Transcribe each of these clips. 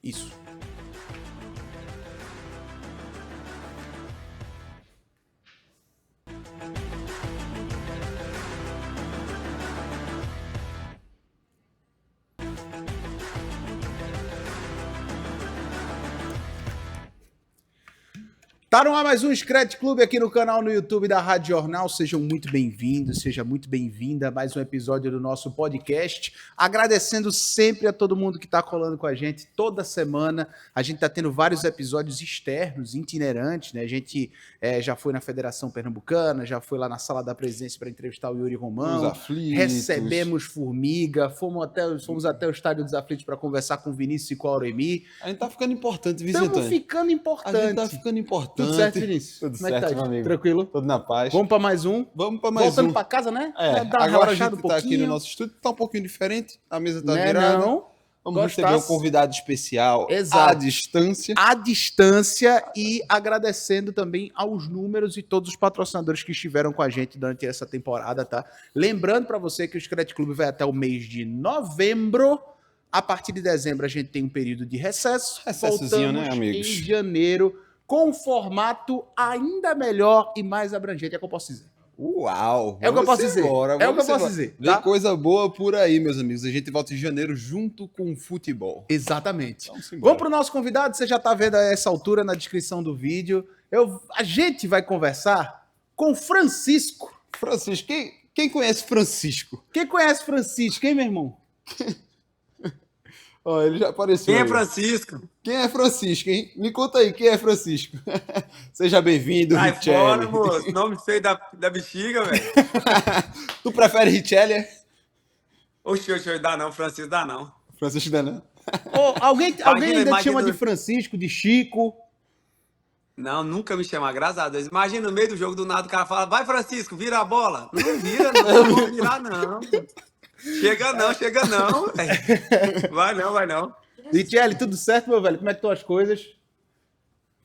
Isso. Tá no ar mais um Scratch Club aqui no canal no YouTube da Rádio Jornal. Sejam muito bem-vindos, seja muito bem-vinda a mais um episódio do nosso podcast. Agradecendo sempre a todo mundo que tá colando com a gente toda semana. A gente tá tendo vários episódios externos, itinerantes, né? A gente já foi na Federação Pernambucana, já foi lá na Sala da Presidência para entrevistar o Yuri Romão. Os aflitos. Recebemos Formiga, fomos até o Estádio dos Aflitos para conversar com o Vinícius e com a Auremi. A gente tá ficando importante, visitante. Estamos ficando importante. A gente tá ficando importante. Tudo certo, Vinícius? Tudo Como é que certo, tá? meu amigo. Tranquilo? Tudo na paz. Vamos para mais um? Vamos para mais Voltando um. para casa, né? Agora a relaxada gente tá aqui no nosso estúdio, tá um pouquinho diferente. A mesa tá Né, virada. não? Vamos Gostasse? receber um convidado especial Exato. à distância. À distância e agradecendo também aos números e todos os patrocinadores que estiveram com a gente durante essa temporada, tá? Lembrando para você que o Scratch Club vai até o mês de novembro. A partir de dezembro a gente tem um período de recesso. Recessozinho, né, Voltamos amigos? em janeiro com um formato ainda melhor e mais abrangente, é o que eu posso dizer. Uau! É o que eu posso dizer. Embora, É o que eu vamos posso embora. dizer, Vem tá? coisa boa por aí, meus amigos. A gente volta em janeiro junto com o futebol. Exatamente. Vamos embora. Vamos para o nosso convidado, você já está vendo a essa altura na descrição do vídeo. A gente vai conversar com Francisco. Francisco, quem conhece Francisco? Quem conhece Francisco, hein, meu irmão? Ó, ele já apareceu. Quem é aí. Francisco? Quem é Francisco, hein? Me conta aí, quem é Francisco? Seja bem-vindo, Sai fora, Richelli. moço. Nome feio da bexiga, velho. Tu prefere Richelli? Oxe, dá não, Francisco, dá não. Francisco Danan? Ô, alguém ainda te imagina- chama de Francisco, de Chico? Não, nunca me chama, graças a Deus. Imagina no meio do jogo, do nada, o cara fala, vai, Francisco, vira a bola. Não vira, não vou virar, não. Chega não, velho. Vai não. Richelli, tudo certo, meu velho? Como é que estão as coisas?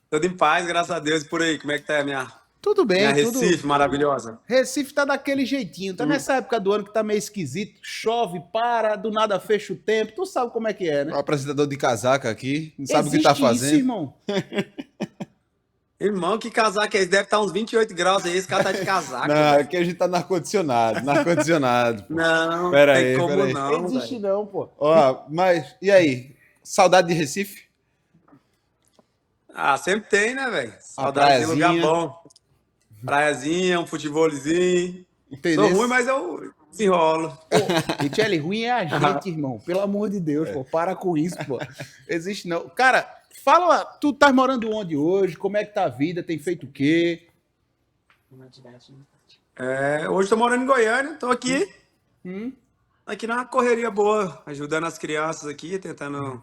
Tudo em paz, graças a Deus. E por aí, como é que tá a minha Tudo bem, tudo... Recife maravilhosa? Recife tá daquele jeitinho, tá nessa época do ano que tá meio esquisito, chove, para, do nada fecha o tempo, tu sabe como é que é, né? O apresentador de casaca aqui, não sabe o que Existe tá isso, fazendo. irmão. Irmão, que casaco é esse? Deve estar uns 28 graus aí, esse cara tá de casaco. Não, aqui a gente tá no ar-condicionado, pô. Não, Pera tem aí, como pera aí. não, Existe velho. não, pô. Ó, mas, e aí? Saudade de Recife? Ah, sempre tem, né, velho? A Saudade de lugar praiazinha. bom. Praiazinha, um futebolzinho. Entendeu? Sou ruim, mas eu desenrolo. Richelli, ruim é a gente, irmão. Pelo amor de Deus, pô. Para com isso, pô. Existe não. Cara, fala, tu tá morando onde hoje? Como é que tá a vida? Tem feito o quê? Hoje tô morando em Goiânia, tô aqui. Hum? Aqui na correria boa, ajudando as crianças aqui, tentando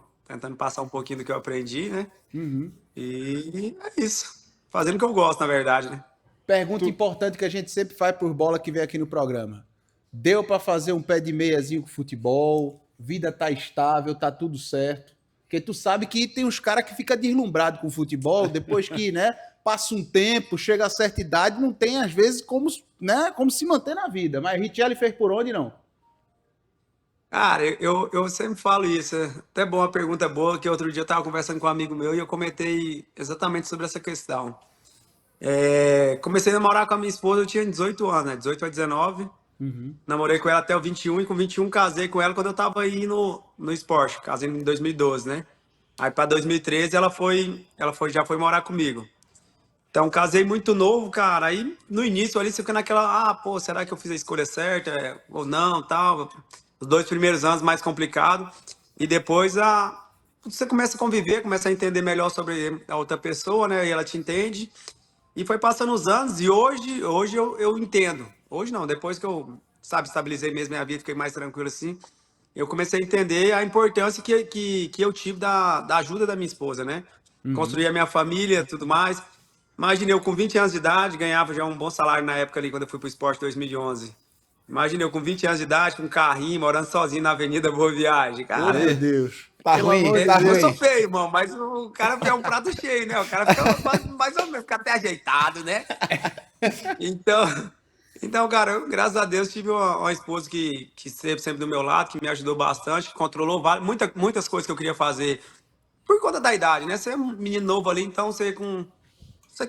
passar um pouquinho do que eu aprendi, né? Uhum. E é isso. Fazendo o que eu gosto, na verdade, né? Pergunta importante que a gente sempre faz por bola que vem aqui no programa. Deu pra fazer um pé de meiazinho com futebol? Vida tá estável, tá tudo certo? Porque tu sabe que tem uns caras que ficam deslumbrados com futebol, depois que, né, passa um tempo, chega a certa idade, não tem, às vezes, como se manter na vida. Mas Richelli fez por onde, não? Cara, eu sempre falo isso. É até boa, uma pergunta boa, que outro dia eu tava conversando com um amigo meu e eu comentei exatamente sobre essa questão. Comecei a namorar com a minha esposa, eu tinha 18 anos, né? 18 a 19. Namorei com ela até o 21 e com 21 casei com ela quando eu tava aí no esporte. Casei em 2012, né? Aí pra 2013 já foi morar comigo. Então casei muito novo, cara. Aí no início ali você fica naquela, pô, será que eu fiz a escolha certa ou não, tal. Os 2 primeiros anos mais complicado e depois você começa a conviver, começa a entender melhor sobre a outra pessoa, né? E ela te entende. E foi passando os anos e hoje eu entendo. Hoje não, depois que eu, estabilizei mesmo minha vida, fiquei mais tranquilo assim, eu comecei a entender a importância que eu tive da ajuda da minha esposa, né? Construir a minha família, tudo mais. Imagina, eu com 20 anos de idade, ganhava já um bom salário na época ali, quando eu fui pro esporte em 2011. Imagina, eu com 20 anos de idade, com um carrinho, morando sozinho na Avenida Boa Viagem, Oh, cara. meu Deus. Tá Pelo ruim, amor de tá Deus. Eu sou feio, irmão, mas o cara é um prato cheio, né? O cara fica mais ou menos, fica até ajeitado, né? Então, cara, eu, graças a Deus, tive uma esposa que esteve sempre do meu lado, que me ajudou bastante, que controlou muitas coisas que eu queria fazer. por conta da idade, né? Você é um menino novo ali, então você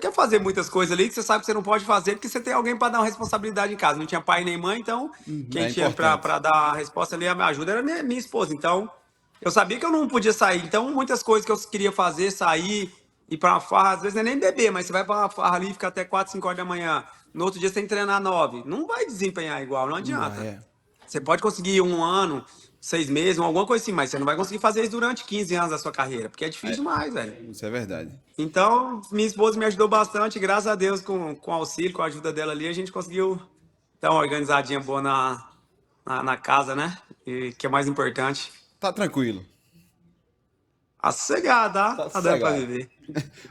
quer fazer muitas coisas ali que você sabe que você não pode fazer porque você tem alguém para dar uma responsabilidade em casa. Não tinha pai nem mãe, então quem É tinha importante. para dar a resposta ali, a minha ajuda era minha esposa. Então eu sabia que eu não podia sair. Então muitas coisas que eu queria fazer, sair, ir para uma farra, às vezes não é nem beber, mas você vai para uma farra ali e fica até 4, 5 horas da manhã. No outro dia você tem que treinar 9. Não vai desempenhar igual, não Não vai, adianta. é. Você pode conseguir 1 ano, 6 meses, alguma coisa assim, mas você não vai conseguir fazer isso durante 15 anos da sua carreira, porque é difícil demais, velho. Isso é verdade. Então, minha esposa me ajudou bastante, graças a Deus, com auxílio, com a ajuda dela ali, a gente conseguiu dar uma organizadinha boa na casa, né? E que é mais importante. Tá tranquilo. Ah, sossegado, tá? Tá Tá dando pra sossegado. viver.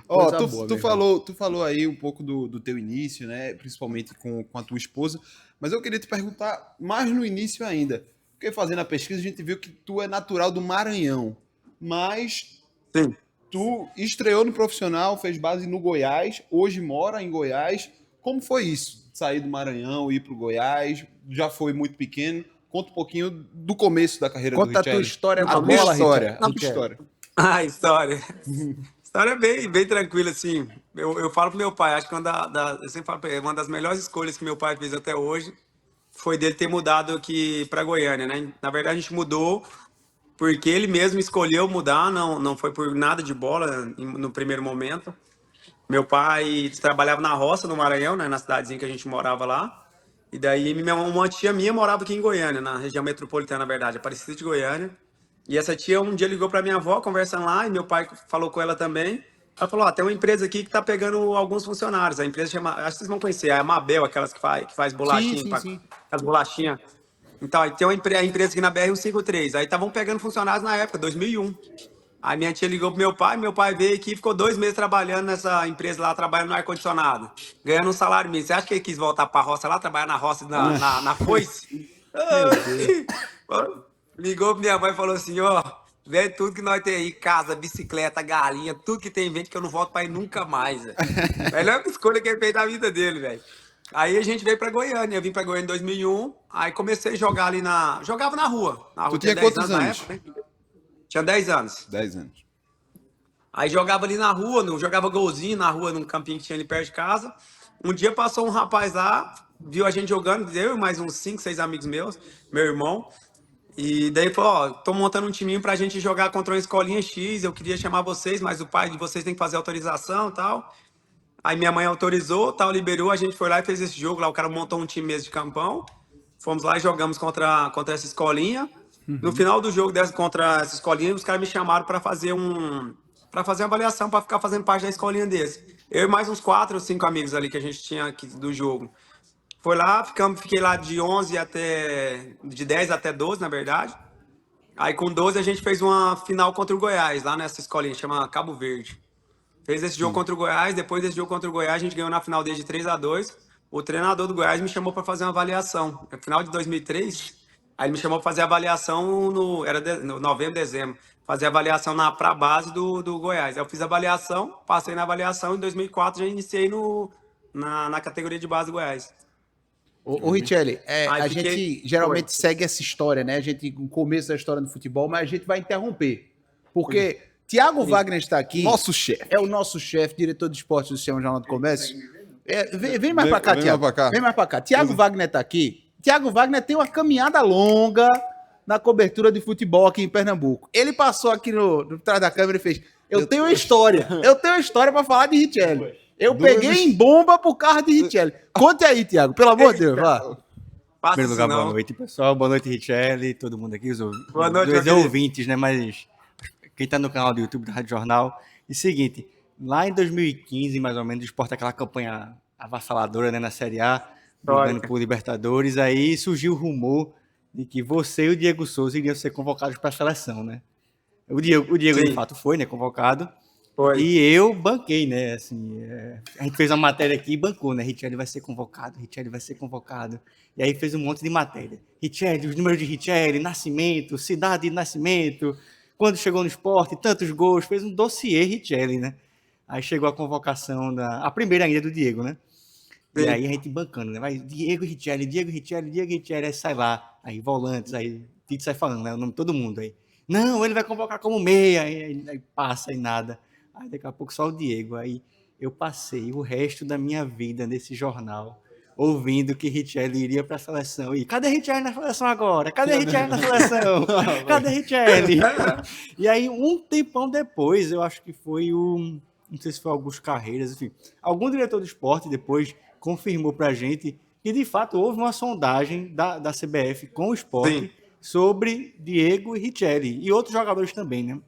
Ó, Coisa boa, tu meu irmão. falou aí um pouco do teu início, né? Principalmente com a tua esposa. Mas eu queria te perguntar mais no início ainda. Porque fazendo a pesquisa, a gente viu que tu é natural do Maranhão. Mas Sim. tu estreou no profissional, fez base no Goiás, hoje mora em Goiás. Como foi isso? Sair do Maranhão, ir pro Goiás? Já foi muito pequeno. Conta um pouquinho do começo da carreira do Conta a tua Richelli. história No com a A tua bola, começo? história, a tua Richelli. história. Ah, história. História é bem tranquila, assim. Eu falo pro meu pai, acho que eu sempre falo pra ele, uma das melhores escolhas que meu pai fez até hoje foi dele ter mudado aqui para Goiânia, né? Na verdade, a gente mudou porque ele mesmo escolheu mudar, não foi por nada de bola no primeiro momento. Meu pai trabalhava na roça, no Maranhão, né, na cidadezinha que a gente morava lá. E daí uma tia minha morava aqui em Goiânia, na região metropolitana, na verdade, Aparecida de Goiânia. E essa tia um dia ligou para minha avó, conversando lá, e meu pai falou com ela também. Ela falou, ó, tem uma empresa aqui que tá pegando alguns funcionários. A empresa chama, acho que vocês vão conhecer, é a Mabel, aquelas que faz Sim, bolachinha, sim, sim. as bolachinhas. Então, aí tem a empresa aqui na BR-153. Aí estavam pegando funcionários na época, 2001. Aí minha tia ligou pro meu pai veio aqui e ficou 2 meses trabalhando nessa empresa lá, trabalhando no ar-condicionado, ganhando um salário mínimo. Você acha que ele quis voltar pra roça lá, trabalhar na roça, na foice? Meu Deus. Ligou pra minha mãe e falou assim, ó, vende tudo que nós tem aí, casa, bicicleta, galinha, tudo que tem, vende que eu não volto pra ir nunca mais, velho. Melhor escolha que ele fez da vida dele, velho. Aí a gente veio pra Goiânia, eu vim pra Goiânia em 2001, aí comecei a jogar ali jogava na Tu rua, tinha tinha 10 quantos anos na anos? época, né? Tinha 10 anos. 10 anos. Aí jogava ali na rua, jogava golzinho na rua, num campinho que tinha ali perto de casa. Um dia passou um rapaz lá, viu a gente jogando, eu e mais uns 5, 6 amigos meus, meu irmão. E daí falou, ó, tô montando um timinho pra gente jogar contra uma escolinha X, eu queria chamar vocês, mas o pai de vocês tem que fazer autorização e tal. Aí minha mãe autorizou, tal, liberou, a gente foi lá e fez esse jogo lá, o cara montou um time mesmo de campão. Fomos lá e jogamos contra essa escolinha. No final do jogo contra essa escolinha, os caras me chamaram para fazer uma avaliação, para ficar fazendo parte da escolinha desse. Eu e mais uns 4 ou 5 amigos ali que a gente tinha aqui do jogo. Foi lá, fiquei lá de 10 até 12, na verdade. Aí com 12 a gente fez uma final contra o Goiás, lá nessa escolinha, chama Cabo Verde. Fez esse jogo Sim. contra o Goiás, depois desse jogo contra o Goiás, a gente ganhou na final dele de 3-2. O treinador do Goiás me chamou para fazer uma avaliação. No final de 2003, aí ele me chamou para fazer a avaliação no novembro, dezembro. Fazer a avaliação pra base do Goiás. Aí eu fiz a avaliação, passei na avaliação, em 2004 já iniciei na categoria de base do Goiás. Ô Richelli, Aí a fiquei. gente Foi. geralmente segue essa história, né? A gente, o começo da história do futebol, mas a gente vai interromper. Porque Thiago Wagner está aqui. Nosso chefe. É o nosso chefe, diretor de esportes do Sistema Jornal do Comércio. Vem mais Vem- pra cá, vem Thiago. mais pra cá. Vem mais pra cá. Thiago Wagner tá aqui. Thiago Wagner tem uma caminhada longa na cobertura de futebol aqui em Pernambuco. Ele passou aqui no trás da câmera e fez: Eu tenho uma história. Eu tenho uma história pra falar de Richelli. Eu peguei em bomba por causa de Richelli. Conte aí, Thiago. Pelo amor de Deus, vá. Passa Primeiro isso lugar, boa não. noite, pessoal. Boa noite, Richelli, todo mundo aqui, Boa noite, os meu querido. ouvintes, né? Mas quem tá no canal do YouTube da Rádio Jornal. E seguinte, lá em 2015, mais ou menos, o Sport aquela campanha avassaladora, né, na Série A, brigando Histórica. por Libertadores, aí surgiu o rumor de que você e o Diego Souza iriam ser convocados para a seleção, né? O Diego de Sim. fato foi, né, convocado. Foi. E eu banquei, né? Assim, a gente fez uma matéria aqui e bancou, né? Richelli vai ser convocado, Richelli vai ser convocado. E aí fez um monte de matéria. Richelli, os números de Richelli, nascimento, cidade de nascimento, quando chegou no esporte, tantos gols, fez um dossiê Richelli, né? Aí chegou a convocação a primeira ainda do Diego, né? E Sim. aí a gente bancando, né? Vai Diego Richelli, Diego Richelli, Diego Richelli, aí sai lá, aí volantes, aí Tite sai falando, né? O nome de todo mundo aí. Não, ele vai convocar como meia. Aí passa e nada. Aí daqui a pouco só o Diego. Aí eu passei o resto da minha vida nesse jornal, ouvindo que Richelli iria para a seleção. E cadê Richelli na seleção agora? Cadê Richelli na seleção? Cadê Richelli? E aí, um tempão depois, eu acho que foi não sei se foi Augusto Carreiras, enfim, algum diretor do esporte depois confirmou pra gente que, de fato, houve uma sondagem da CBF com o esporte Sim. sobre Diego e Richelli, e outros jogadores também, né?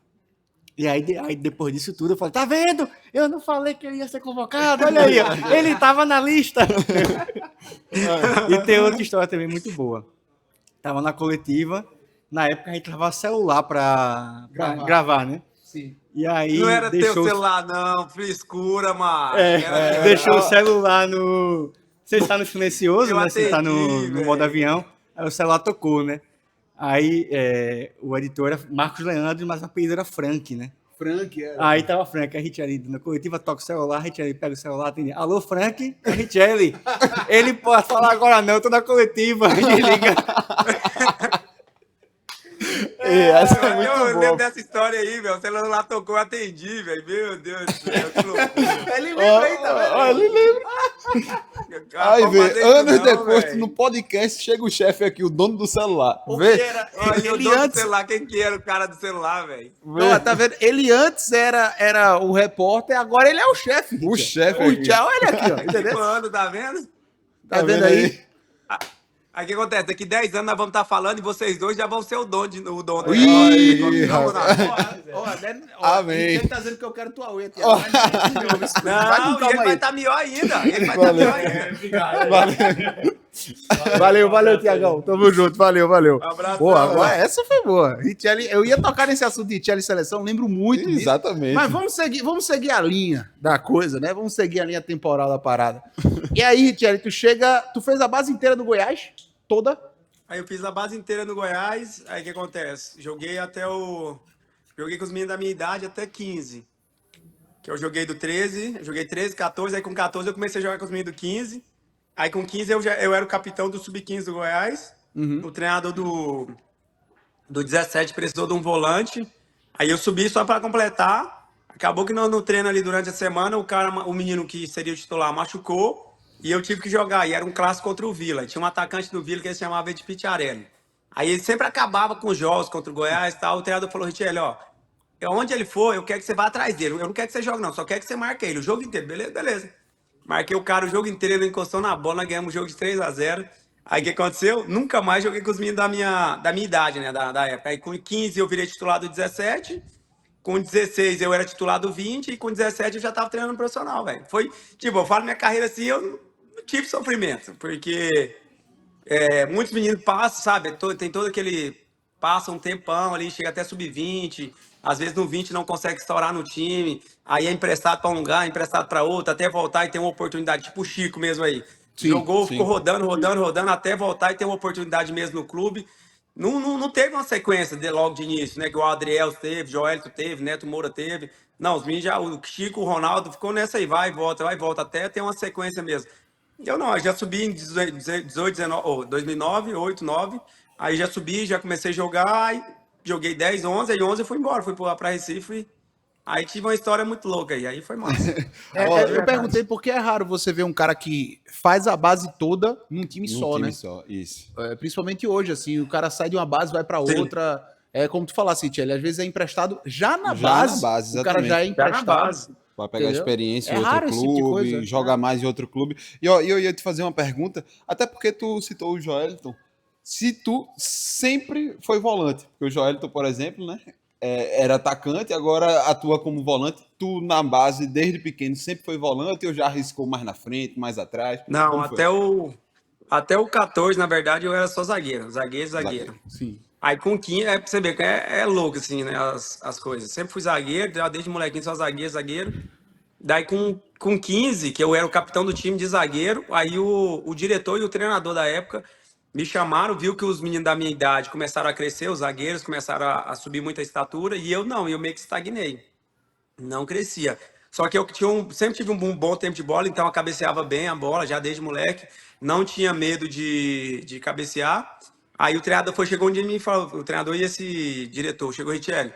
E aí, depois disso tudo, eu falei, tá vendo? Eu não falei que ele ia ser convocado, olha aí, ó, ele tava na lista. E tem outra história também muito boa. Tava na coletiva, na época a gente levava celular pra gravar, né? Sim. E aí Não era teu deixou, celular, não. Frescura, mano. deixou o celular no... Você está no silencioso, Eu né? Você está no atendi, modo velho. avião. Aí o celular tocou, né? Aí o editor era Marcos Leandro, mas o apelido era Frank, né? Frank, Aí tava Frank, a Richelli na coletiva toca o celular, a Richelli pega o celular, atende. Alô, Frank? É Richelli. Ele pode falar agora não, eu tô na coletiva. Ele liga. Essa é muito Eu boa. lembro dessa história aí, velho. O celular tocou, eu atendi, velho. Meu Deus do céu, que loucura. Ele lembra aí, tá vendo? Ó, ele lembra. Cara, Aí, pode vê, fazer isso anos não, depois, velho. no podcast, chega o chefe aqui, o dono do celular. Porque Vê? era, Olha, o ele dono do antes... celular, quem que era o cara do celular, velho? Ó, tá vendo? Ele antes era o repórter, agora ele é o chefe. O chefe O aqui. tchau, olha aqui, ó. Entendeu? Mano, tá vendo? Tá vendo aí? Aí o que acontece? Daqui 10 anos nós vamos estar falando e vocês dois já vão ser o dono do Ih, negócio. Amém. Ele tá dizendo que eu quero tua unha, Tiago. Vai com Não, e ele calma vai aí. estar melhor ainda. Ele vai estar melhor ainda. Valeu, Tiagão. Tamo junto, valeu. Abraço. Pô, agora essa foi boa. Richelli, eu ia tocar nesse assunto de Richelli seleção, lembro muito disso. Exatamente. Mas vamos seguir a linha da coisa, né? Vamos seguir a linha temporal da parada. E aí, Richelli, tu fez a base inteira do Goiás? Toda? Aí eu fiz a base inteira no Goiás. Aí o que acontece? Joguei com os meninos da minha idade até 15. Que eu joguei do 13, eu joguei 13, 14, aí com 14 eu comecei a jogar com os meninos do 15. Aí com 15 eu era o capitão do Sub-15 do Goiás. O treinador do 17 precisou de um volante. Aí eu subi só para completar. Acabou que no treino ali durante a semana, o menino que seria o titular machucou. E eu tive que jogar, e era um clássico contra o Vila. Tinha um atacante do Vila que ele chamava de Picciarelli. Aí ele sempre acabava com os jogos contra o Goiás e tal. O treinador falou, Richelli, ó, onde ele for, eu quero que você vá atrás dele. Eu não quero que você jogue, não, só quero que você marque ele o jogo inteiro. Beleza. Marquei o cara o jogo inteiro, ele encostou na bola, nós ganhamos o jogo de 3-0. Aí o que aconteceu? Nunca mais joguei com os meninos da minha idade, né, da época. Aí com 15 eu virei titular do 17. Com 16 eu era titular do 20 e com 17 eu já tava treinando no profissional, velho. Foi, tipo, eu falo minha carreira assim, eu não tive sofrimento, porque muitos meninos passam, sabe? Tem todo aquele... Passa um tempão ali, chega até sub-20, às vezes no 20 não consegue estourar no time, aí é emprestado para um lugar, emprestado para outro, até voltar e ter uma oportunidade, tipo o Chico mesmo aí. Jogou, ficou rodando, até voltar e ter uma oportunidade mesmo no clube. Não teve uma sequência logo de início, né? Que o Adriel teve, Joelito teve, Neto Moura teve. Não, os meninos já, o Chico, o Ronaldo ficou nessa aí, vai e volta, até ter uma sequência mesmo. Eu já subi em 2009, 8, 9, aí já subi, já comecei a jogar, aí joguei 10, 11, aí 11 eu fui embora, fui pra Recife, aí tive uma história muito louca aí foi massa. Eu perguntei porque é raro você ver um cara que faz a base toda num time só, né? Só, isso. Principalmente hoje, assim, o cara sai de uma base, vai pra outra. É como tu falasse, Tchelle, às vezes é emprestado já na base. O cara já é emprestado. Vai pegar Entendeu? experiência É em outro raro esse tipo de clube, coisa. jogar mais em outro clube. E eu ia te fazer uma pergunta, até porque tu citou o Joelton. Se tu sempre foi volante, porque o Joelton, por exemplo, né, era atacante, agora atua como volante. Tu, na base, desde pequeno, sempre foi volante ou já arriscou mais na frente, mais atrás? Não, Como foi? até o 14, na verdade, eu era só zagueiro. Zagueiro. Sim. Aí com 15, pra você ver que é louco, assim, né, as coisas. Sempre fui zagueiro, já desde molequinho só zagueiro. Daí com 15, que eu era o capitão do time de zagueiro, aí o diretor e o treinador da época me chamaram, viu que os meninos da minha idade começaram a crescer, os zagueiros começaram a subir muita estatura, e eu não, eu meio que estagnei. Não crescia. Só que eu sempre tive um bom tempo de bola, então eu cabeceava bem a bola, já desde moleque. Não tinha medo de cabecear. Aí o treinador chegou um dia em mim e falou, o treinador e esse diretor, chegou, Richelli,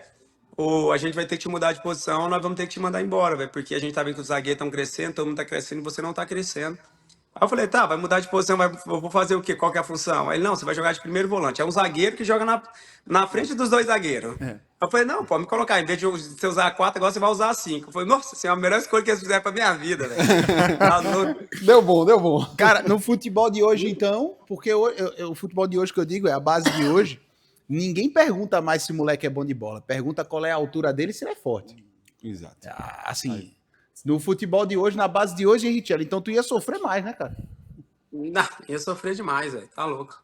a gente vai ter que te mudar de posição, nós vamos ter que te mandar embora, velho, porque a gente tá vendo que os zagueiros estão crescendo, todo mundo tá crescendo e você não tá crescendo. Aí eu falei, tá, vai mudar de posição, eu vou fazer o quê? Qual que é a função? Aí ele, não, você vai jogar de primeiro volante. É um zagueiro que joga na frente dos dois zagueiros. Eu falei, não, pode me colocar, em vez de você usar 4, agora você vai usar 5. Eu falei, nossa, isso é a melhor escolha que eles fizeram pra minha vida, velho. Tá louco. Deu bom, deu bom. Cara, no futebol de hoje, então, porque o futebol de hoje que eu digo é a base de hoje, ninguém pergunta mais se o moleque é bom de bola. Pergunta qual é a altura dele e se ele é forte. Exato. Assim, no futebol de hoje, na base de hoje, Richelli, então tu ia sofrer mais, né, cara? Não, ia sofrer demais, velho, tá louco.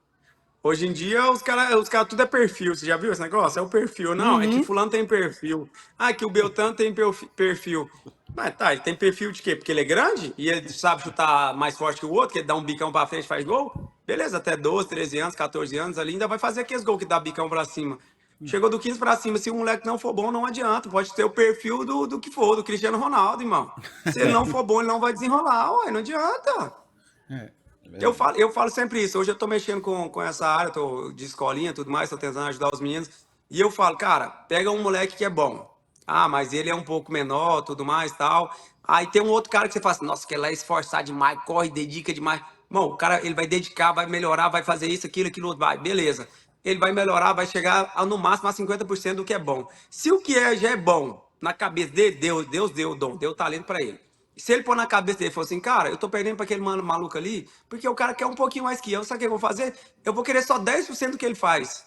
Hoje em dia, os cara tudo é perfil. Você já viu esse negócio? É o perfil. Não, é que fulano tem perfil. Ah, que o Beltrano tem perfil. Mas tá, ele tem perfil de quê? Porque ele é grande e ele sabe chutar mais forte que o outro, que ele dá um bicão pra frente e faz gol? Beleza, até 12, 13 anos, 14 anos ali, ainda vai fazer aqueles gols que dá bicão pra cima. Chegou do 15 pra cima, se o moleque não for bom, não adianta. Pode ter o perfil do que for, do Cristiano Ronaldo, irmão. Se ele não for bom, ele não vai desenrolar, ué, não adianta. Eu falo sempre isso. Hoje eu tô mexendo com essa área, tô de escolinha e tudo mais, tô tentando ajudar os meninos. E eu falo, cara, pega um moleque que é bom. Ah, mas ele é um pouco menor, tudo mais tal. Aí tem um outro cara que você fala assim, nossa, que ele é esforçado demais, corre, dedica demais. Bom, o cara, ele vai dedicar, vai melhorar, vai fazer isso, aquilo outro, vai, beleza. Ele vai melhorar, vai chegar no máximo a 50% do que é bom. Se o que já é bom na cabeça dele, Deus deu o dom, deu o talento pra ele. Se ele pôr na cabeça dele e falar assim, cara, eu tô perdendo pra aquele mano maluco ali, porque o cara quer um pouquinho mais que eu, sabe o que eu vou fazer? Eu vou querer só 10% do que ele faz.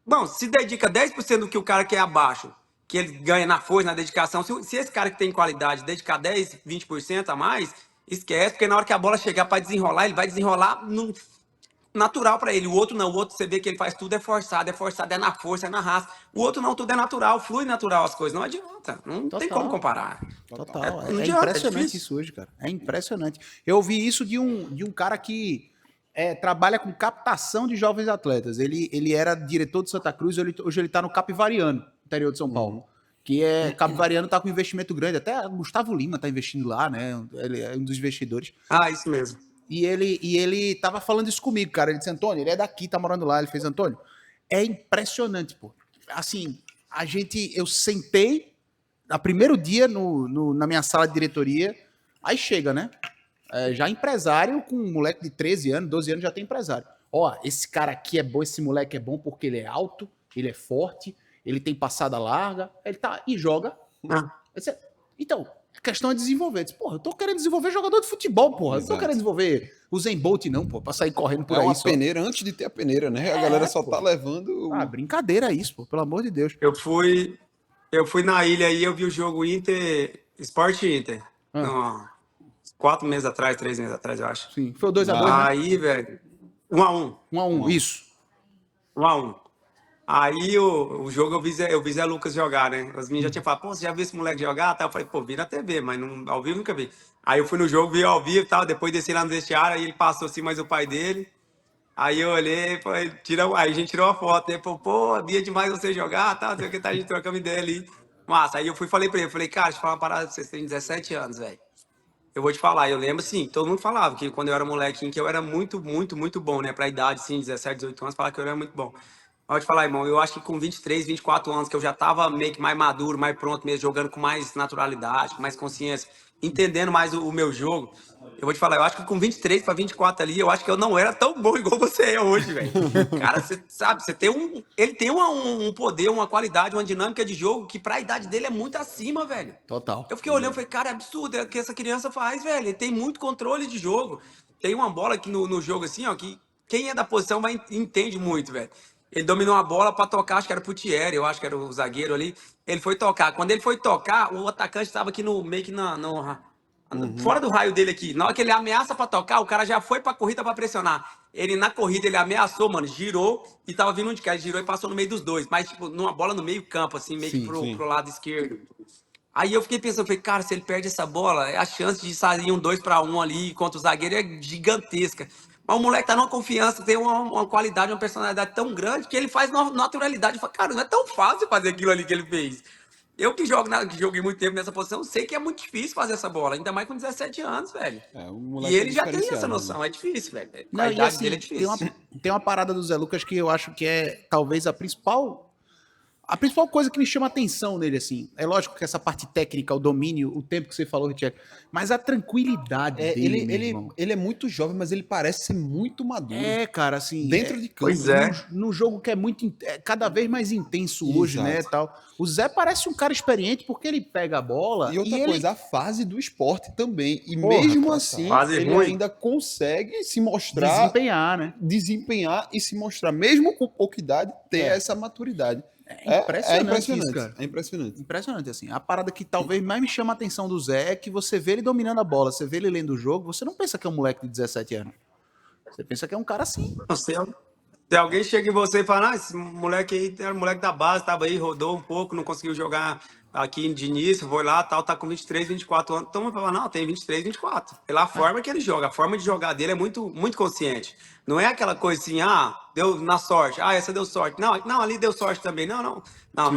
Bom, se dedica 10% do que o cara quer abaixo, que ele ganha na força, na dedicação, se esse cara que tem qualidade dedicar 10, 20% a mais, esquece, porque na hora que a bola chegar pra desenrolar, ele vai desenrolar natural pra ele. O outro não, o outro você vê que ele faz tudo é forçado, é na força, é na raça. O outro não, tudo é natural, flui natural as coisas. Não adianta, não tem como comparar. Total. Não É adianta, impressionante difícil. isso hoje, cara. É impressionante. Eu ouvi isso de um cara que trabalha com captação de jovens atletas. Ele era diretor de Santa Cruz, hoje ele tá no Capivariano, interior de São Paulo. Que Capivariano tá com investimento grande. Até Gustavo Lima tá investindo lá, né? Ele é um dos investidores. Ah, isso mesmo. E ele tava falando isso comigo, cara. Ele disse, Antônio, ele é daqui, tá morando lá. Ele fez, Antônio, é impressionante, pô. Assim, eu sentei no primeiro dia na minha sala de diretoria, aí chega, né? Já empresário, com um moleque de 13 anos, 12 anos, já tem empresário. Ó, esse cara aqui é bom, esse moleque é bom porque ele é alto, ele é forte, ele tem passada larga, ele tá e joga. Então, a questão é desenvolver. Eu disse, porra, eu tô querendo desenvolver jogador de futebol, porra. Eu não tô querendo desenvolver o Zen Bolt, não, pô, pra sair correndo por aí. Uma só. peneira antes de ter a peneira, né? A galera só tá levando. Brincadeira isso, pô, pelo amor de Deus. Eu fui na ilha aí, eu vi o jogo Sport Inter. 4 meses atrás, 3 meses atrás, eu acho. Sim, foi o 2x2, né? Aí, velho, 1-1. 1x1, isso. 1-1. Aí o jogo eu vi Zé Lucas jogar, né? Os meninos já tinham falado, pô, você já viu esse moleque jogar? Eu falei, pô, vi na TV, mas ao vivo nunca vi. Aí eu fui no jogo, vi ao vivo e tal, depois desci lá no vestiário, aí ele passou assim, mais o pai dele. Aí eu olhei, aí a gente tirou uma foto, né? Pô, via demais você jogar, tal, não sei o que, tá, a gente trocando ideia ali. Massa, aí eu falei pra ele, cara, deixa eu falar uma parada, vocês têm 17 anos, velho. Eu vou te falar, eu lembro, assim, todo mundo falava que quando eu era molequinho, que eu era muito, muito, muito bom, né? Pra idade, assim, 17, 18 anos, falava que eu era muito bom. Mas eu vou te falar, irmão, eu acho que com 23, 24 anos, que eu já tava meio que mais maduro, mais pronto mesmo, jogando com mais naturalidade, com mais consciência, entendendo mais o meu jogo. Eu vou te falar, eu acho que com 23 para 24 ali, eu acho que eu não era tão bom igual você é hoje, velho. Cara, você sabe, ele tem um poder, uma qualidade, uma dinâmica de jogo que pra idade dele é muito acima, velho. Total. Eu fiquei olhando e falei, cara, é absurdo o que essa criança faz, velho. Ele tem muito controle de jogo. Tem uma bola aqui no jogo assim, ó, que quem é da posição entende muito, velho. Ele dominou a bola pra tocar, acho que era pro Thierry, eu acho que era o zagueiro ali. Ele foi tocar. Quando ele foi tocar, o atacante estava aqui meio que fora do raio dele aqui. Na hora que ele ameaça pra tocar, o cara já foi pra corrida pra pressionar. Ele, na corrida, ele ameaçou, mano, girou e tava vindo de cá. Ele girou e passou no meio dos dois. Mas, tipo, numa bola no meio campo, assim, meio que pro lado esquerdo. Aí eu fiquei pensando, falei, cara, se ele perde essa bola, a chance de sair um 2-1 ali contra o zagueiro é gigantesca. Mas o moleque tá numa confiança, tem uma qualidade, uma personalidade tão grande que ele faz naturalidade. Eu falo, cara, não é tão fácil fazer aquilo ali que ele fez. Eu que que joguei muito tempo nessa posição, sei que é muito difícil fazer essa bola, ainda mais com 17 anos, velho. O E moleque ele é já tem essa diferenciado, né? noção, é difícil, velho. Com Não, a e idade dele é assim, tem difícil. tem uma parada do Zé Lucas que eu acho que é talvez a principal coisa que me chama a atenção nele, assim. É lógico que essa parte técnica, o domínio, o tempo que você falou, Richard, mas a tranquilidade dele, meu irmão. Ele é muito jovem, mas ele parece ser muito maduro. É, cara, assim. Dentro de campo. Pois é. No jogo que é cada vez mais intenso hoje, Exato. né, tal. O Zé parece um cara experiente porque ele pega a bola E outra ele... coisa, a fase do esporte também. E Porra, mesmo total. assim, Fase ele ruim. ainda consegue se mostrar, desempenhar, né? e se mostrar, mesmo com pouca idade, ter essa maturidade. É impressionante isso, cara. É impressionante. Impressionante, assim. A parada que talvez mais me chama a atenção do Zé é que você vê ele dominando a bola, você vê ele lendo o jogo, você não pensa que é um moleque de 17 anos. Você pensa que é um cara assim. Se alguém chega em você e fala, ah, esse moleque aí era moleque da base, tava aí, rodou um pouco, não conseguiu jogar aqui de início, foi lá, tal, tá com 23, 24 anos. Então, eu falo, não, tem 23, 24. Pela forma que ele joga, a forma de jogar dele é muito, muito consciente. Não é aquela coisa assim, ah, deu na sorte, ah, essa deu sorte. Não, ali deu sorte também. Não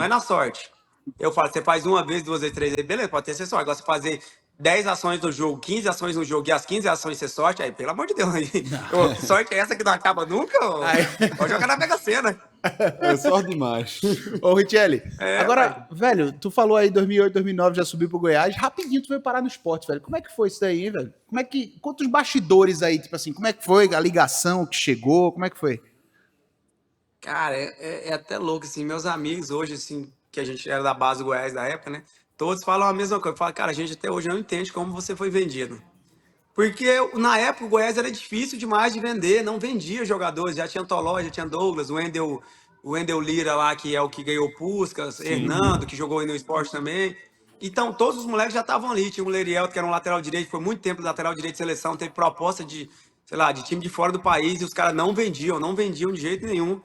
é na sorte. Eu falo, você faz uma vez, duas vezes, três vezes, beleza, pode ter ser sorte. Agora, você fazer 10 ações no jogo, 15 ações no jogo e as 15 ações ser sorte, aí, pelo amor de Deus, aí. Ô, sorte é essa que não acaba nunca? Pode jogar na Mega Sena. É sorte demais. Ô, Richelli, É, agora, velho, tu falou aí 2008, 2009, já subiu pro Goiás, rapidinho tu veio parar no esporte, velho. Como é que foi isso daí, hein, velho? Quantos bastidores aí, tipo assim, como é que foi a ligação que chegou, como é que foi? Cara, é até louco, assim, meus amigos hoje, assim, que a gente era da base do Goiás da época, né? Todos falam a mesma coisa. Falam, cara, a gente até hoje não entende como você foi vendido. Porque na época o Goiás era difícil demais de vender, não vendia jogadores. Já tinha Toló, já tinha Douglas, o Wendel Lira lá, que é o que ganhou Puskás, Hernando, que jogou aí no esporte também. Então, todos os moleques já estavam ali. Tinha o Leriel, que era um lateral direito, foi muito tempo lateral direito de seleção, teve proposta de, sei lá, de time de fora do país, e os caras não vendiam de jeito nenhum.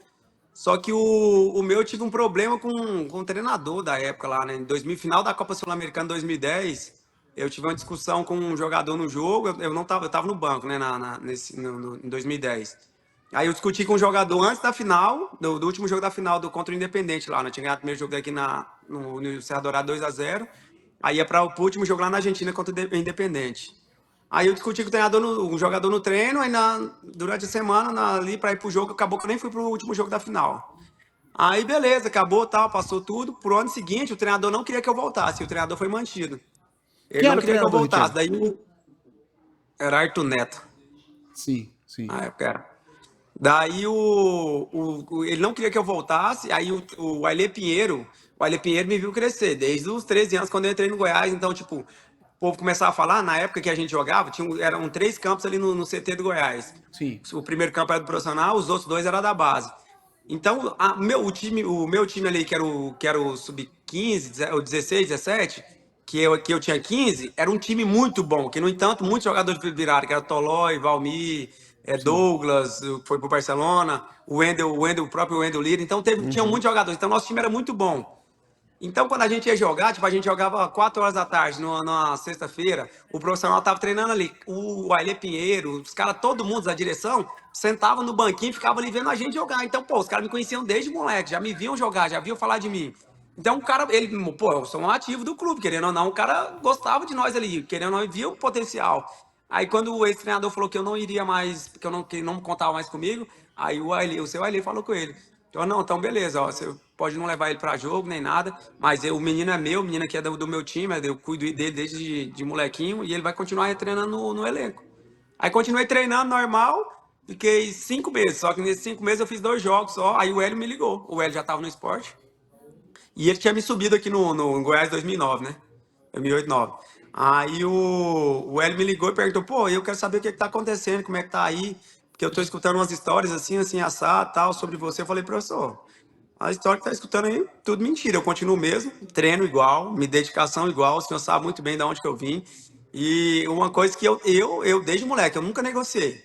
Só que o meu, eu tive um problema com o treinador da época lá, né? Em 2000, final da Copa Sul-Americana 2010, eu tive uma discussão com um jogador no jogo, eu não tava, eu tava no banco, né, em 2010. Aí eu discuti com um jogador antes da final, do último jogo da final contra o Independente lá, né? Tinha ganhado o primeiro jogo aqui no Serra Dourada 2-0. Aí ia para o último jogo lá na Argentina contra o Independente. Aí eu discuti com o treinador, um jogador no treino, aí durante a semana, ali para ir pro jogo, acabou que eu nem fui pro último jogo da final. Aí beleza, acabou, tal, passou tudo. Pro ano seguinte, o treinador não queria que eu voltasse, e o treinador foi mantido. Ele Quem não era o queria que eu treinador, voltasse, daí era Arthur Neto, Sim. na época era. Daí ele não queria que eu voltasse, aí o Ailê Pinheiro me viu crescer, desde os 13 anos, quando eu entrei no Goiás, então, tipo, o povo começava a falar, na época que a gente jogava, eram 3 campos ali no CT do Goiás. Sim. O primeiro campo era do profissional, os outros 2 eram da base. Então, o meu time ali, que era o sub-15, o 16, 17, que eu tinha 15, era um time muito bom, que, no entanto, muitos jogadores viraram, que era Tolói, Valmir, Douglas, foi pro Barcelona, o próprio Wendel Lira, então tinham muitos jogadores, então nosso time era muito bom. Então, quando a gente ia jogar, tipo, a gente jogava 4 horas da tarde, numa sexta-feira, o profissional tava treinando ali. O Ailê Pinheiro, os caras, todo mundo da direção, sentava no banquinho e ficava ali vendo a gente jogar. Então, pô, os caras me conheciam desde moleque, já me viam jogar, já viam falar de mim. Então, o cara, eu sou um ativo do clube, querendo ou não, o cara gostava de nós ali, querendo ou não, via o potencial. Aí, quando o ex-treinador falou que eu não iria mais, que não contava mais comigo, aí o seu Ailê falou com ele. Então, não, então beleza, ó, você pode não levar ele para jogo nem nada, mas o menino é meu, o menino aqui é do meu time, eu cuido dele desde de molequinho e ele vai continuar treinando no elenco. Aí continuei treinando normal, fiquei 5 meses, só que nesses 5 meses eu fiz 2 jogos só, aí o Hélio me ligou, o Hélio já estava no esporte e ele tinha me subido aqui no Goiás 2009, né, 2008, 2009. Aí o Hélio me ligou e perguntou, pô, eu quero saber o que tá acontecendo, como é que tá aí, porque eu tô escutando umas histórias assim, assado, tal, sobre você. Eu falei, professor, a história que tá escutando aí, tudo mentira. Eu continuo mesmo, treino igual, me dedicação igual, o senhor sabe muito bem de onde que eu vim. E uma coisa que eu desde moleque, eu nunca negociei.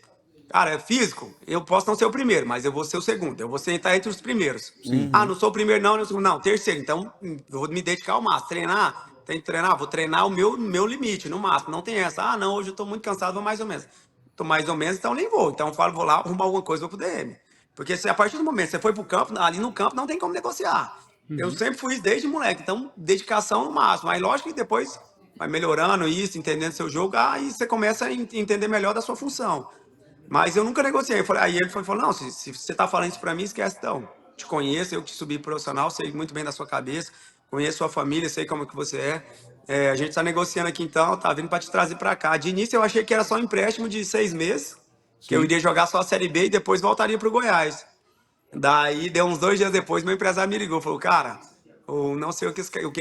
Cara, é físico, eu posso não ser o primeiro, mas eu vou ser o segundo. Eu vou sentar entre os primeiros. Ah, não sou o primeiro não, não, terceiro. Então, eu vou me dedicar ao máximo. Treinar, tem que treinar, vou treinar o meu limite, no máximo. Não tem essa, não, hoje eu tô muito cansado, vou mais ou menos. Tô mais ou menos, então nem vou. Então eu falo, vou lá arrumar alguma coisa pro DM. Porque se a partir do momento que você foi pro campo, ali no campo não tem como negociar. Eu sempre fui desde moleque, então dedicação no máximo. Aí lógico que depois vai melhorando isso, entendendo seu jogo, aí você começa a entender melhor da sua função. Mas eu nunca negociei. Aí ele falou, não, se você tá falando isso pra mim, esquece então. Te conheço, eu que subi profissional, sei muito bem da sua cabeça, conheço sua família, sei como que você é. A gente tá negociando aqui então, tá vindo pra te trazer pra cá. De início eu achei que era só um empréstimo de 6 meses, que eu iria jogar só a Série B e depois voltaria pro Goiás. Daí, deu uns 2 dias depois, meu empresário me ligou, falou, cara, eu não sei o que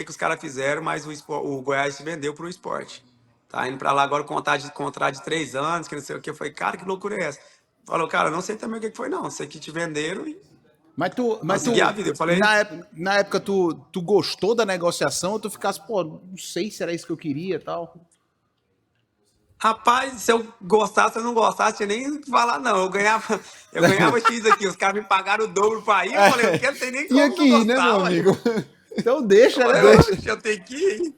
os caras fizeram, mas o Goiás se vendeu pro esporte. Tá indo pra lá agora com contrato de 3 anos, que não sei o que. Eu falei, cara, que loucura é essa? Falou, cara, eu não sei também o que foi, não. Sei que te venderam e Mas tu, segui a vida. Eu falei, na época tu gostou da negociação ou tu ficasse, pô, não sei se era isso que eu queria e tal? rapaz, se eu gostasse ou não gostasse, tinha nem o que falar, não. Eu ganhava X aqui, os caras me pagaram o dobro pra ir. Eu falei, eu quero ter nem como Tinha não que ir, né, gostar, meu ué. amigo? Então deixa, Eu né? falei, Deixa. eu tenho que ir.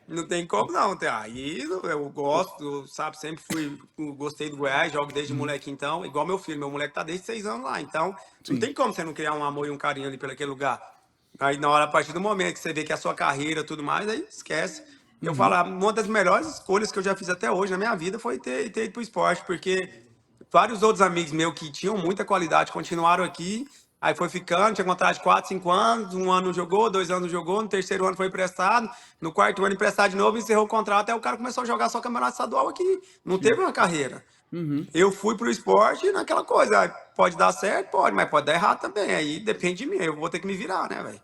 Não tem como não. Aí eu gosto, sabe? Sempre gostei do Goiás, jogo desde moleque então. Igual meu filho, meu moleque tá desde 6 anos lá. Então, não Sim. tem como você não criar um amor e um carinho ali pelaquele lugar. Aí na hora, a partir do momento que você vê que é a sua carreira e tudo mais, aí esquece. Eu falo, uma das melhores escolhas que eu já fiz até hoje na minha vida foi ter ido pro esporte, porque vários outros amigos meus que tinham muita qualidade continuaram aqui. Aí foi ficando, tinha contrato de 4, 5 anos, 1 ano jogou, 2 anos jogou, no terceiro ano foi emprestado, no quarto ano emprestado de novo, encerrou o contrato, aí o cara começou a jogar só campeonato estadual aqui, não teve uma carreira. Eu fui pro esporte naquela coisa, pode dar certo, pode, mas pode dar errado também, aí depende de mim, eu vou ter que me virar, né, velho?